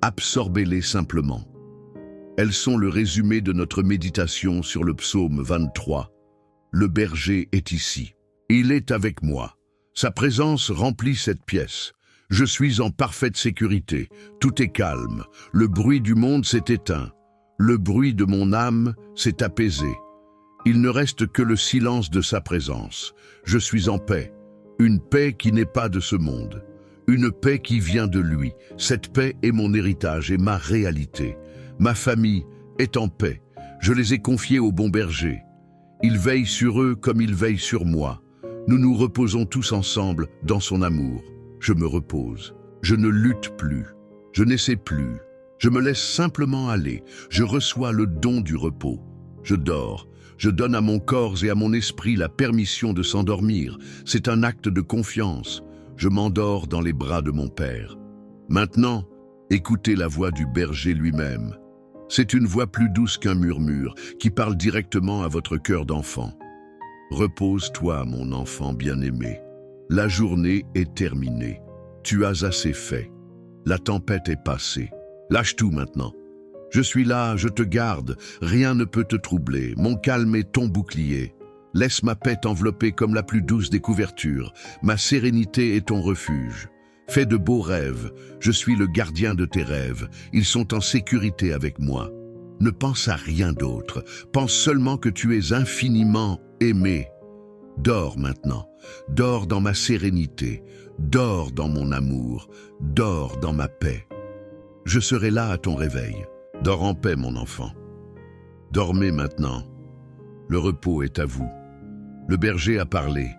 absorbez-les simplement. Elles sont le résumé de notre méditation sur le psaume 23. Le berger est ici. Il est avec moi. Sa présence remplit cette pièce. Je suis en parfaite sécurité. Tout est calme. Le bruit du monde s'est éteint. Le bruit de mon âme s'est apaisé. Il ne reste que le silence de sa présence. Je suis en paix. Une paix qui n'est pas de ce monde. Une paix qui vient de lui. Cette paix est mon héritage et ma réalité. Ma famille est en paix. Je les ai confiés au bon berger. Il veille sur eux comme il veille sur moi. Nous nous reposons tous ensemble dans son amour. Je me repose. Je ne lutte plus. Je n'essaie plus. Je me laisse simplement aller. Je reçois le don du repos. Je dors. Je donne à mon corps et à mon esprit la permission de s'endormir. C'est un acte de confiance. Je m'endors dans les bras de mon Père. Maintenant, écoutez la voix du berger lui-même. C'est une voix plus douce qu'un murmure, qui parle directement à votre cœur d'enfant. Repose-toi, mon enfant bien-aimé. La journée est terminée. Tu as assez fait. La tempête est passée. Lâche tout maintenant. Je suis là, je te garde. Rien ne peut te troubler. Mon calme est ton bouclier. Laisse ma paix t'envelopper comme la plus douce des couvertures. Ma sérénité est ton refuge. Fais de beaux rêves. Je suis le gardien de tes rêves. Ils sont en sécurité avec moi. Ne pense à rien d'autre. Pense seulement que tu es infiniment aimé. Dors maintenant. Dors dans ma sérénité. Dors dans mon amour. Dors dans ma paix. Je serai là à ton réveil. Dors en paix, mon enfant. Dormez maintenant. Le repos est à vous. Le berger a parlé.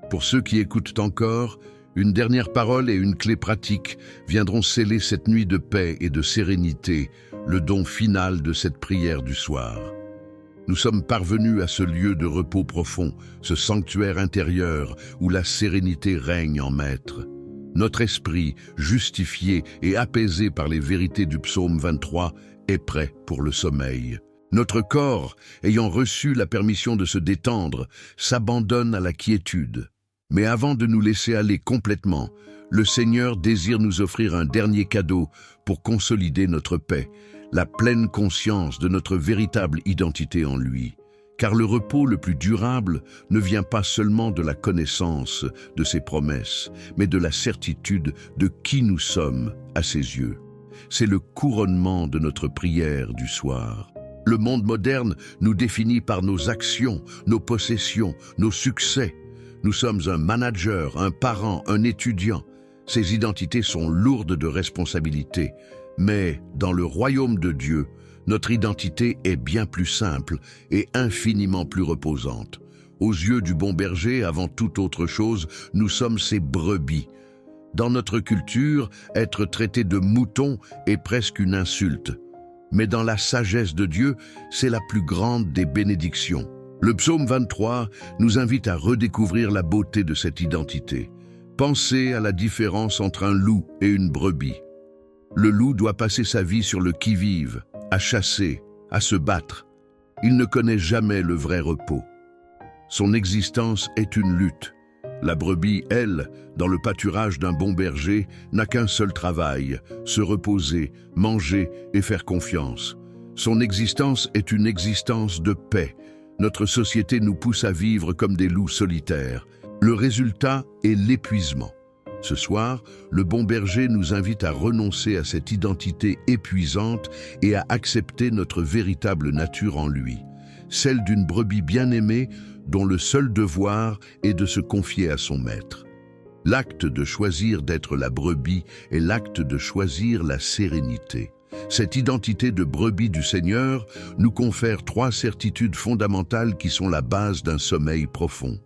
Pour ceux qui écoutent encore, une dernière parole et une clé pratique viendront sceller cette nuit de paix et de sérénité, le don final de cette prière du soir. Nous sommes parvenus à ce lieu de repos profond, ce sanctuaire intérieur où la sérénité règne en maître. Notre esprit, justifié et apaisé par les vérités du psaume 23, est prêt pour le sommeil. Notre corps, ayant reçu la permission de se détendre, s'abandonne à la quiétude. Mais avant de nous laisser aller complètement, le Seigneur désire nous offrir un dernier cadeau pour consolider notre paix, la pleine conscience de notre véritable identité en lui. Car le repos le plus durable ne vient pas seulement de la connaissance de ses promesses, mais de la certitude de qui nous sommes à ses yeux. C'est le couronnement de notre prière du soir. Le monde moderne nous définit par nos actions, nos possessions, nos succès. Nous sommes un manager, un parent, un étudiant. Ces identités sont lourdes de responsabilités. Mais dans le royaume de Dieu, notre identité est bien plus simple et infiniment plus reposante. Aux yeux du bon berger, avant toute autre chose, nous sommes ses brebis. Dans notre culture, être traité de mouton est presque une insulte. Mais dans la sagesse de Dieu, c'est la plus grande des bénédictions. Le psaume 23 nous invite à redécouvrir la beauté de cette identité. Pensez à la différence entre un loup et une brebis. Le loup doit passer sa vie sur le qui-vive, à chasser, à se battre. Il ne connaît jamais le vrai repos. Son existence est une lutte. La brebis, elle, dans le pâturage d'un bon berger, n'a qu'un seul travail, se reposer, manger et faire confiance. Son existence est une existence de paix. Notre société nous pousse à vivre comme des loups solitaires. Le résultat est l'épuisement. Ce soir, le bon berger nous invite à renoncer à cette identité épuisante et à accepter notre véritable nature en lui, celle d'une brebis bien-aimée dont le seul devoir est de se confier à son maître. L'acte de choisir d'être la brebis est l'acte de choisir la sérénité. Cette identité de brebis du Seigneur nous confère 3 certitudes fondamentales qui sont la base d'un sommeil profond.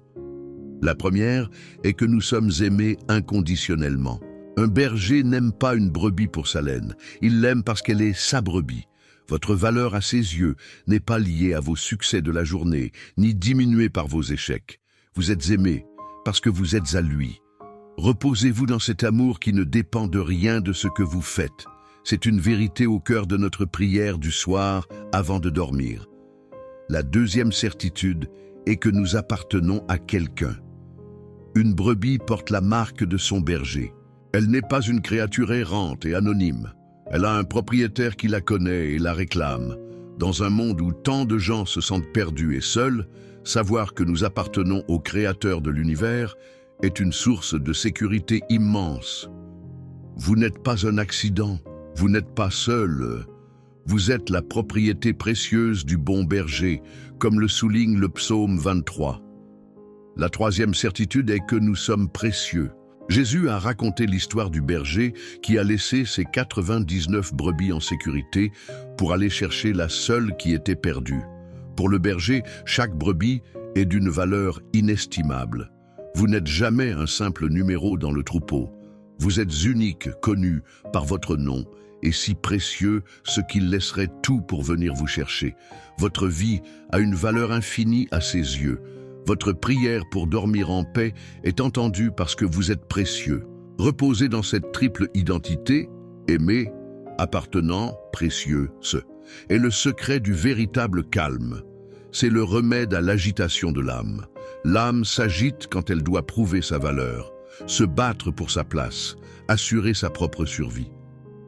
La première est que nous sommes aimés inconditionnellement. Un berger n'aime pas une brebis pour sa laine, il l'aime parce qu'elle est sa brebis. Votre valeur à ses yeux n'est pas liée à vos succès de la journée, ni diminuée par vos échecs. Vous êtes aimés parce que vous êtes à lui. Reposez-vous dans cet amour qui ne dépend de rien de ce que vous faites. C'est une vérité au cœur de notre prière du soir avant de dormir. La deuxième certitude et que nous appartenons à quelqu'un. Une brebis porte la marque de son berger. Elle n'est pas une créature errante et anonyme. Elle a un propriétaire qui la connaît et la réclame. Dans un monde où tant de gens se sentent perdus et seuls, savoir que nous appartenons au Créateur de l'univers est une source de sécurité immense. Vous n'êtes pas un accident, vous n'êtes pas seul. Vous êtes la propriété précieuse du bon berger, comme le souligne le psaume 23. La troisième certitude est que nous sommes précieux. Jésus a raconté l'histoire du berger qui a laissé ses 99 brebis en sécurité pour aller chercher la seule qui était perdue. Pour le berger, chaque brebis est d'une valeur inestimable. Vous n'êtes jamais un simple numéro dans le troupeau. Vous êtes unique, connu par votre nom, et si précieux, ce qu'il laisserait tout pour venir vous chercher. Votre vie a une valeur infinie à ses yeux. Votre prière pour dormir en paix est entendue parce que vous êtes précieux. Reposez dans cette triple identité, aimé, appartenant, précieux, ce, est le secret du véritable calme. C'est le remède à l'agitation de l'âme. L'âme s'agite quand elle doit prouver sa valeur, se battre pour sa place, assurer sa propre survie.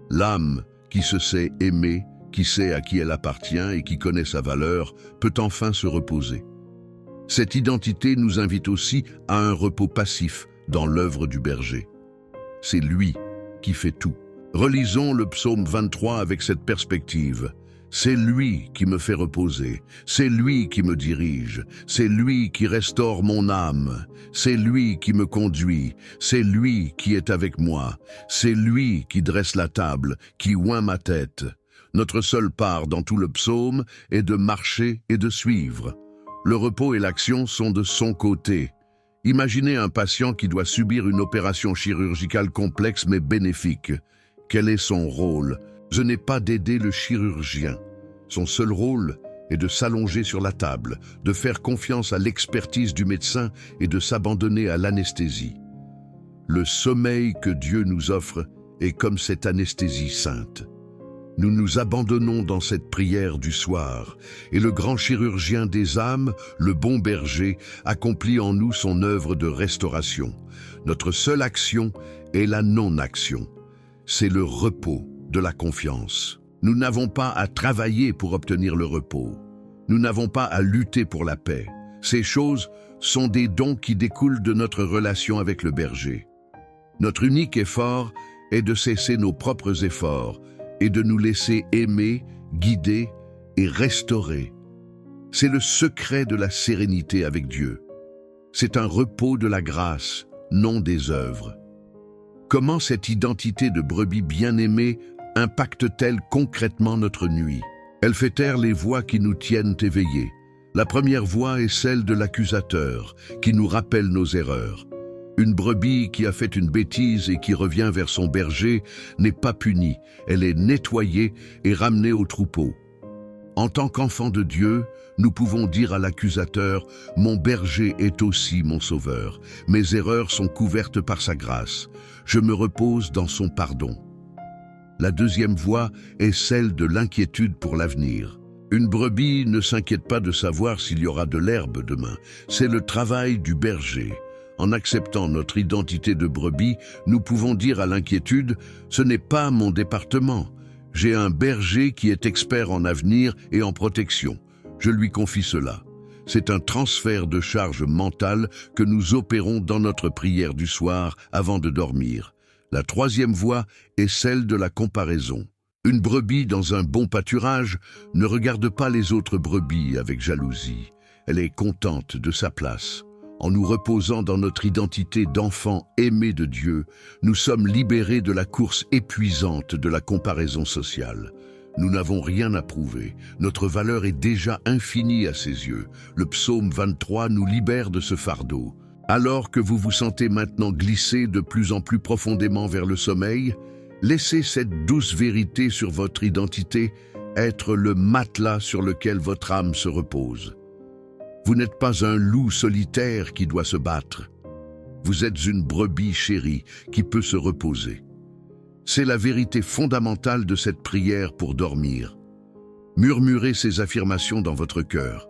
L'âme, qui se sait aimée, qui sait à qui elle appartient et qui connaît sa valeur, peut enfin se reposer. Cette identité nous invite aussi à un repos passif dans l'œuvre du berger. C'est lui qui fait tout. Relisons le psaume 23 avec cette perspective. C'est lui qui me fait reposer, c'est lui qui me dirige, c'est lui qui restaure mon âme, c'est lui qui me conduit, c'est lui qui est avec moi, c'est lui qui dresse la table, qui oint ma tête. Notre seule part dans tout le psaume est de marcher et de suivre. Le repos et l'action sont de son côté. Imaginez un patient qui doit subir une opération chirurgicale complexe mais bénéfique. Quel est son rôle? Ce n'est pas d'aider le chirurgien. Son seul rôle est de s'allonger sur la table, de faire confiance à l'expertise du médecin et de s'abandonner à l'anesthésie. Le sommeil que Dieu nous offre est comme cette anesthésie sainte. Nous nous abandonnons dans cette prière du soir, et le grand chirurgien des âmes, le bon berger, accomplit en nous son œuvre de restauration. Notre seule action est la non-action. C'est le repos de la confiance. Nous n'avons pas à travailler pour obtenir le repos. Nous n'avons pas à lutter pour la paix. Ces choses sont des dons qui découlent de notre relation avec le berger. Notre unique effort est de cesser nos propres efforts et de nous laisser aimer, guider et restaurer. C'est le secret de la sérénité avec Dieu. C'est un repos de la grâce, non des œuvres. Comment cette identité de brebis bien-aimée impacte-t-elle concrètement notre nuit? Elle fait taire les voix qui nous tiennent éveillés. La première voix est celle de l'accusateur, qui nous rappelle nos erreurs. Une brebis qui a fait une bêtise et qui revient vers son berger n'est pas punie, elle est nettoyée et ramenée au troupeau. En tant qu'enfants de Dieu, nous pouvons dire à l'accusateur « Mon berger est aussi mon sauveur. Mes erreurs sont couvertes par sa grâce. Je me repose dans son pardon. » La deuxième voix est celle de l'inquiétude pour l'avenir. Une brebis ne s'inquiète pas de savoir s'il y aura de l'herbe demain. C'est le travail du berger. En acceptant notre identité de brebis, nous pouvons dire à l'inquiétude « Ce n'est pas mon département. J'ai un berger qui est expert en avenir et en protection. Je lui confie cela. » C'est un transfert de charge mentale que nous opérons dans notre prière du soir avant de dormir. La troisième voie est celle de la comparaison. Une brebis dans un bon pâturage ne regarde pas les autres brebis avec jalousie. Elle est contente de sa place. En nous reposant dans notre identité d'enfant aimé de Dieu, nous sommes libérés de la course épuisante de la comparaison sociale. Nous n'avons rien à prouver. Notre valeur est déjà infinie à ses yeux. Le psaume 23 nous libère de ce fardeau. Alors que vous vous sentez maintenant glisser de plus en plus profondément vers le sommeil, laissez cette douce vérité sur votre identité être le matelas sur lequel votre âme se repose. Vous n'êtes pas un loup solitaire qui doit se battre. Vous êtes une brebis chérie qui peut se reposer. C'est la vérité fondamentale de cette prière pour dormir. Murmurez ces affirmations dans votre cœur.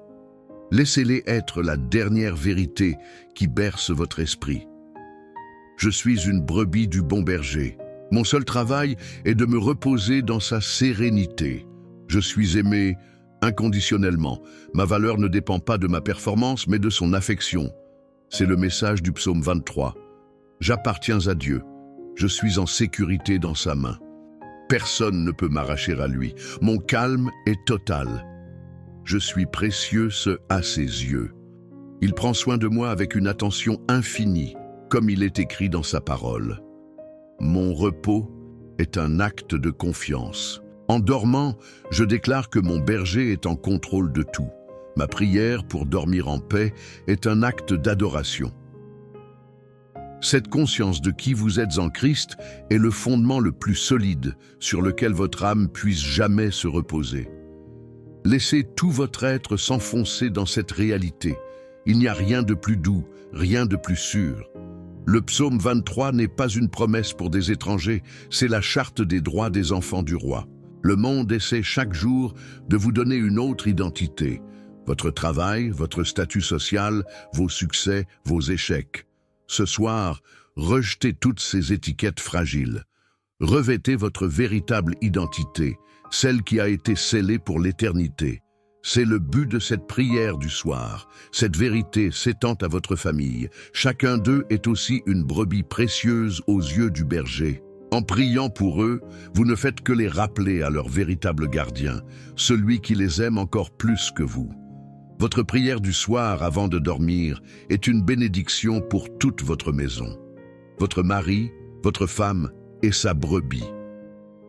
Laissez-les être la dernière vérité qui berce votre esprit. Je suis une brebis du bon berger. Mon seul travail est de me reposer dans sa sérénité. Je suis aimé inconditionnellement. Ma valeur ne dépend pas de ma performance, mais de son affection. C'est le message du psaume 23. J'appartiens à Dieu. Je suis en sécurité dans sa main. Personne ne peut m'arracher à lui. Mon calme est total. Je suis précieux à ses yeux. Il prend soin de moi avec une attention infinie, comme il est écrit dans sa parole. Mon repos est un acte de confiance. En dormant, je déclare que mon berger est en contrôle de tout. Ma prière pour dormir en paix est un acte d'adoration. Cette conscience de qui vous êtes en Christ est le fondement le plus solide sur lequel votre âme puisse jamais se reposer. Laissez tout votre être s'enfoncer dans cette réalité. Il n'y a rien de plus doux, rien de plus sûr. Le psaume 23 n'est pas une promesse pour des étrangers, c'est la charte des droits des enfants du roi. Le monde essaie chaque jour de vous donner une autre identité. Votre travail, votre statut social, vos succès, vos échecs. Ce soir, rejetez toutes ces étiquettes fragiles. Revêtez votre véritable identité, celle qui a été scellée pour l'éternité. C'est le but de cette prière du soir. Cette vérité s'étend à votre famille. Chacun d'eux est aussi une brebis précieuse aux yeux du berger. En priant pour eux, vous ne faites que les rappeler à leur véritable gardien, celui qui les aime encore plus que vous. Votre prière du soir avant de dormir est une bénédiction pour toute votre maison. Votre mari, votre femme et sa brebis.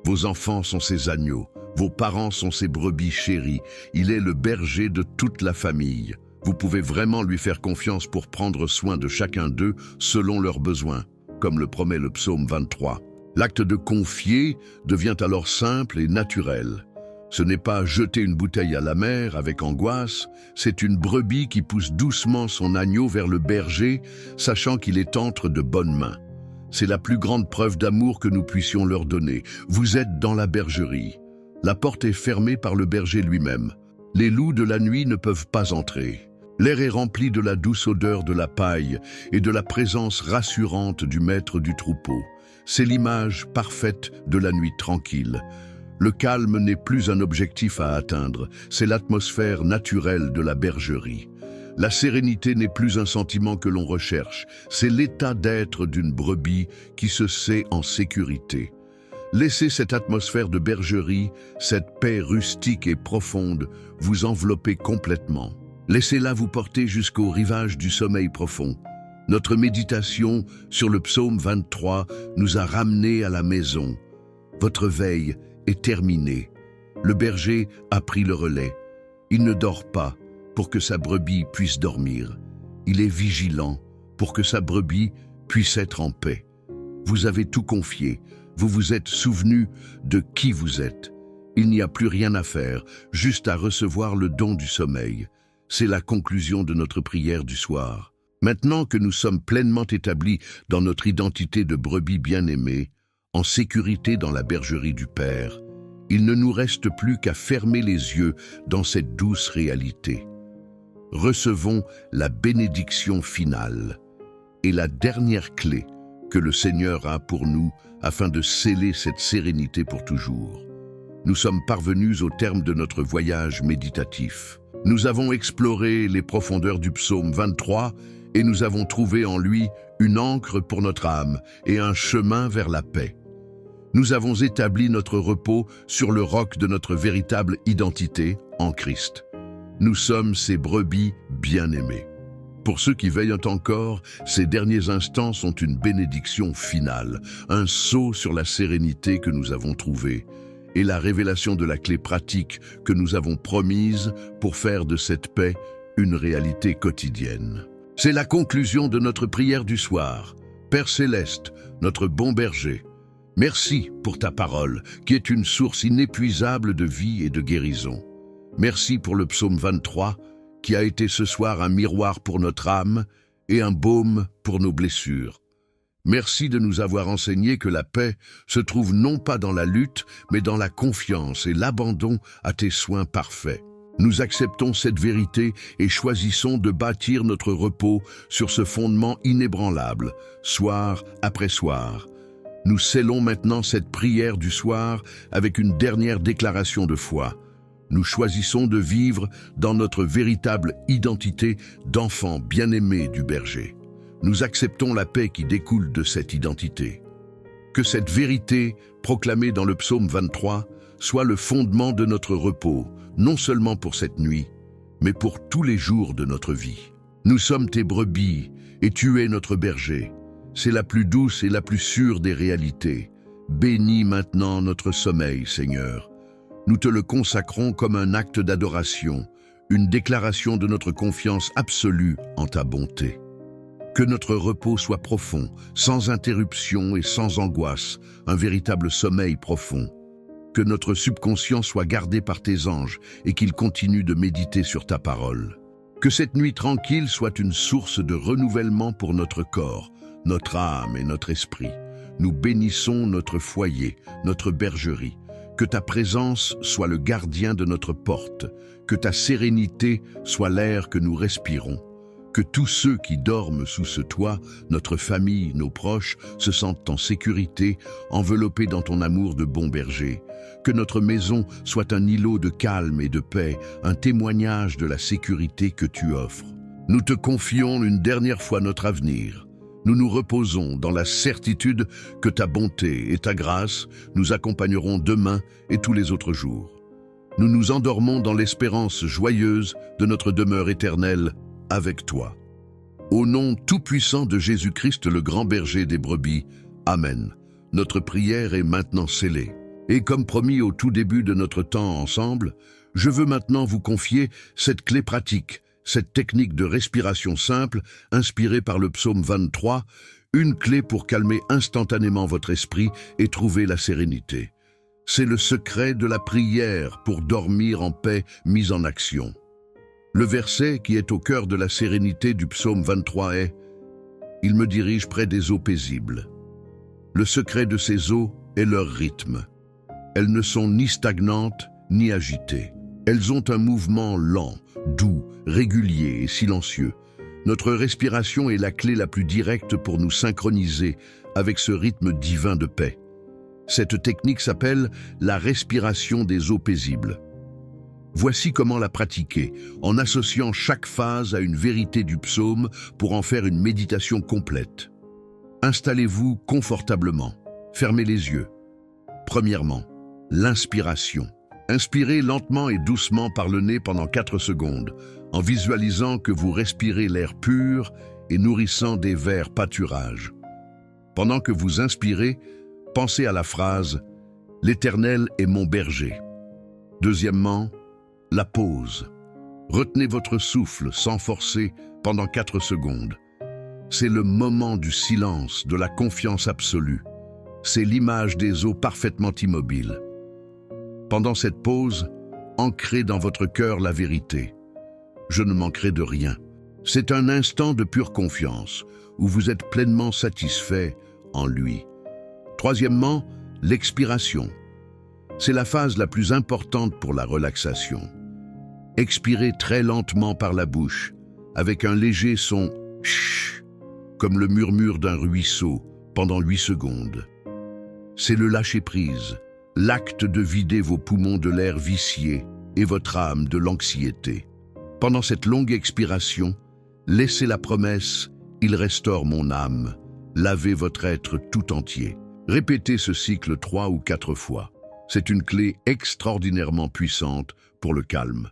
Vos enfants sont ses agneaux, vos parents sont ses brebis chéries. Il est le berger de toute la famille. Vous pouvez vraiment lui faire confiance pour prendre soin de chacun d'eux selon leurs besoins, comme le promet le psaume 23. L'acte de confier devient alors simple et naturel. Ce n'est pas jeter une bouteille à la mer avec angoisse, c'est une brebis qui pousse doucement son agneau vers le berger, sachant qu'il est entre de bonnes mains. C'est la plus grande preuve d'amour que nous puissions leur donner. Vous êtes dans la bergerie. La porte est fermée par le berger lui-même. Les loups de la nuit ne peuvent pas entrer. L'air est rempli de la douce odeur de la paille et de la présence rassurante du maître du troupeau. C'est l'image parfaite de la nuit tranquille. Le calme n'est plus un objectif à atteindre, c'est l'atmosphère naturelle de la bergerie. La sérénité n'est plus un sentiment que l'on recherche, c'est l'état d'être d'une brebis qui se sait en sécurité. Laissez cette atmosphère de bergerie, cette paix rustique et profonde, vous envelopper complètement. Laissez-la vous porter jusqu'au rivage du sommeil profond. Notre méditation sur le psaume 23 nous a ramenés à la maison. Votre veille est terminée. Le berger a pris le relais. Il ne dort pas pour que sa brebis puisse dormir. Il est vigilant pour que sa brebis puisse être en paix. Vous avez tout confié. Vous vous êtes souvenu de qui vous êtes. Il n'y a plus rien à faire, juste à recevoir le don du sommeil. C'est la conclusion de notre prière du soir. Maintenant que nous sommes pleinement établis dans notre identité de brebis bien-aimées, en sécurité dans la bergerie du Père, il ne nous reste plus qu'à fermer les yeux dans cette douce réalité. Recevons la bénédiction finale et la dernière clé que le Seigneur a pour nous afin de sceller cette sérénité pour toujours. Nous sommes parvenus au terme de notre voyage méditatif. Nous avons exploré les profondeurs du psaume 23 et nous avons trouvé en lui une ancre pour notre âme et un chemin vers la paix. Nous avons établi notre repos sur le roc de notre véritable identité en Christ. Nous sommes ces brebis bien-aimées. Pour ceux qui veillent encore, ces derniers instants sont une bénédiction finale, un sceau sur la sérénité que nous avons trouvée et la révélation de la clé pratique que nous avons promise pour faire de cette paix une réalité quotidienne. C'est la conclusion de notre prière du soir. Père Céleste, notre bon berger, merci pour ta parole, qui est une source inépuisable de vie et de guérison. Merci pour le psaume 23, qui a été ce soir un miroir pour notre âme et un baume pour nos blessures. Merci de nous avoir enseigné que la paix se trouve non pas dans la lutte, mais dans la confiance et l'abandon à tes soins parfaits. Nous acceptons cette vérité et choisissons de bâtir notre repos sur ce fondement inébranlable, soir après soir. Nous scellons maintenant cette prière du soir avec une dernière déclaration de foi. Nous choisissons de vivre dans notre véritable identité d'enfants bien-aimés du berger. Nous acceptons la paix qui découle de cette identité. Que cette vérité, proclamée dans le psaume 23, soit le fondement de notre repos, non seulement pour cette nuit, mais pour tous les jours de notre vie. Nous sommes tes brebis, et tu es notre berger. C'est la plus douce et la plus sûre des réalités. Bénis maintenant notre sommeil, Seigneur. Nous te le consacrons comme un acte d'adoration, une déclaration de notre confiance absolue en ta bonté. Que notre repos soit profond, sans interruption et sans angoisse, un véritable sommeil profond. Que notre subconscient soit gardé par tes anges et qu'il continue de méditer sur ta parole. Que cette nuit tranquille soit une source de renouvellement pour notre corps, notre âme et notre esprit. Nous bénissons notre foyer, notre bergerie. Que ta présence soit le gardien de notre porte. Que ta sérénité soit l'air que nous respirons. Que tous ceux qui dorment sous ce toit, notre famille, nos proches, se sentent en sécurité, enveloppés dans ton amour de bon berger. Que notre maison soit un îlot de calme et de paix, un témoignage de la sécurité que tu offres. Nous te confions une dernière fois notre avenir. Nous nous reposons dans la certitude que ta bonté et ta grâce nous accompagneront demain et tous les autres jours. Nous nous endormons dans l'espérance joyeuse de notre demeure éternelle avec toi. Au nom tout-puissant de Jésus-Christ, le grand berger des brebis, Amen. Notre prière est maintenant scellée. Et comme promis au tout début de notre temps ensemble, je veux maintenant vous confier cette clé pratique, cette technique de respiration simple, inspirée par le psaume 23, une clé pour calmer instantanément votre esprit et trouver la sérénité. C'est le secret de la prière pour dormir en paix mise en action. Le verset qui est au cœur de la sérénité du psaume 23 est « Il me dirige près des eaux paisibles ». Le secret de ces eaux est leur rythme. Elles ne sont ni stagnantes ni agitées. Elles ont un mouvement lent, doux, régulier et silencieux. Notre respiration est la clé la plus directe pour nous synchroniser avec ce rythme divin de paix. Cette technique s'appelle la respiration des eaux paisibles. Voici comment la pratiquer, en associant chaque phase à une vérité du psaume pour en faire une méditation complète. Installez-vous confortablement. Fermez les yeux. Premièrement, l'inspiration. Inspirez lentement et doucement par le nez pendant 4 secondes, en visualisant que vous respirez l'air pur et nourrissant des verts pâturages. Pendant que vous inspirez, pensez à la phrase « L'Éternel est mon berger ». Deuxièmement, la pause. Retenez votre souffle sans forcer pendant 4 secondes. C'est le moment du silence, de la confiance absolue. C'est l'image des eaux parfaitement immobiles. Pendant cette pause, ancrez dans votre cœur la vérité. Je ne manquerai de rien. C'est un instant de pure confiance, où vous êtes pleinement satisfait en lui. Troisièmement, l'expiration. C'est la phase la plus importante pour la relaxation. Expirez très lentement par la bouche, avec un léger son « chut », comme le murmure d'un ruisseau, pendant 8 secondes. C'est le lâcher-prise, l'acte de vider vos poumons de l'air vicié et votre âme de l'anxiété. Pendant cette longue expiration, laissez la promesse « Il restaure mon âme », lavez votre être tout entier. Répétez ce cycle 3 ou 4 fois. C'est une clé extraordinairement puissante pour le calme.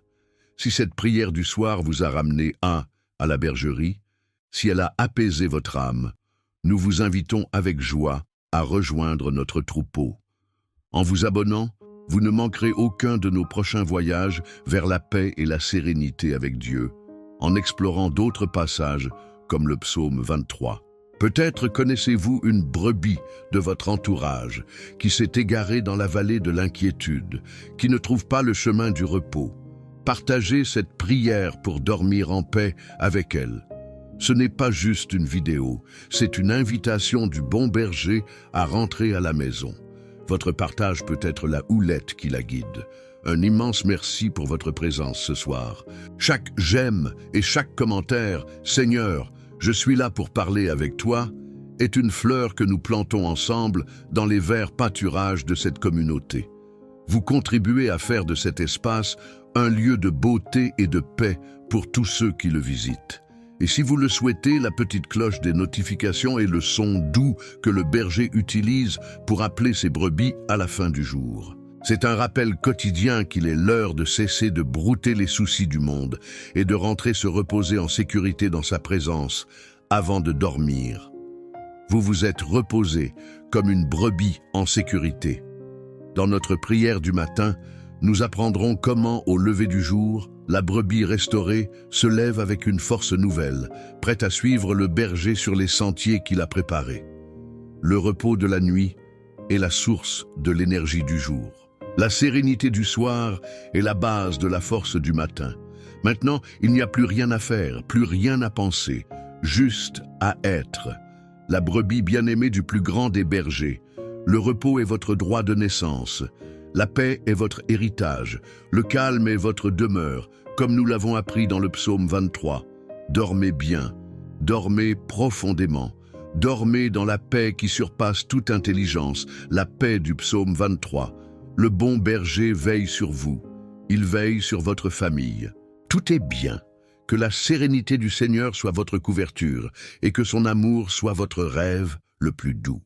Si cette prière du soir vous a ramené à la bergerie, si elle a apaisé votre âme, nous vous invitons avec joie à rejoindre notre troupeau. En vous abonnant, vous ne manquerez aucun de nos prochains voyages vers la paix et la sérénité avec Dieu, en explorant d'autres passages comme le psaume 23. Peut-être connaissez-vous une brebis de votre entourage qui s'est égarée dans la vallée de l'inquiétude, qui ne trouve pas le chemin du repos. Partagez cette prière pour dormir en paix avec elle. Ce n'est pas juste une vidéo, c'est une invitation du bon berger à rentrer à la maison. Votre partage peut être la houlette qui la guide. Un immense merci pour votre présence ce soir. Chaque j'aime et chaque commentaire, Seigneur, je suis là pour parler avec toi, est une fleur que nous plantons ensemble dans les verts pâturages de cette communauté. Vous contribuez à faire de cet espace un lieu de beauté et de paix pour tous ceux qui le visitent. Et si vous le souhaitez, la petite cloche des notifications est le son doux que le berger utilise pour appeler ses brebis à la fin du jour. C'est un rappel quotidien qu'il est l'heure de cesser de brouter les soucis du monde et de rentrer se reposer en sécurité dans sa présence avant de dormir. Vous vous êtes reposé comme une brebis en sécurité. Dans notre prière du matin, nous apprendrons comment, au lever du jour, la brebis restaurée se lève avec une force nouvelle, prête à suivre le berger sur les sentiers qu'il a préparés. Le repos de la nuit est la source de l'énergie du jour. La sérénité du soir est la base de la force du matin. Maintenant, il n'y a plus rien à faire, plus rien à penser, juste à être. La brebis bien-aimée du plus grand des bergers. Le repos est votre droit de naissance. La paix est votre héritage. Le calme est votre demeure, comme nous l'avons appris dans le psaume 23. Dormez bien, dormez profondément. Dormez dans la paix qui surpasse toute intelligence, la paix du psaume 23. Le bon berger veille sur vous. Il veille sur votre famille. Tout est bien. Que la sérénité du Seigneur soit votre couverture et que son amour soit votre rêve le plus doux.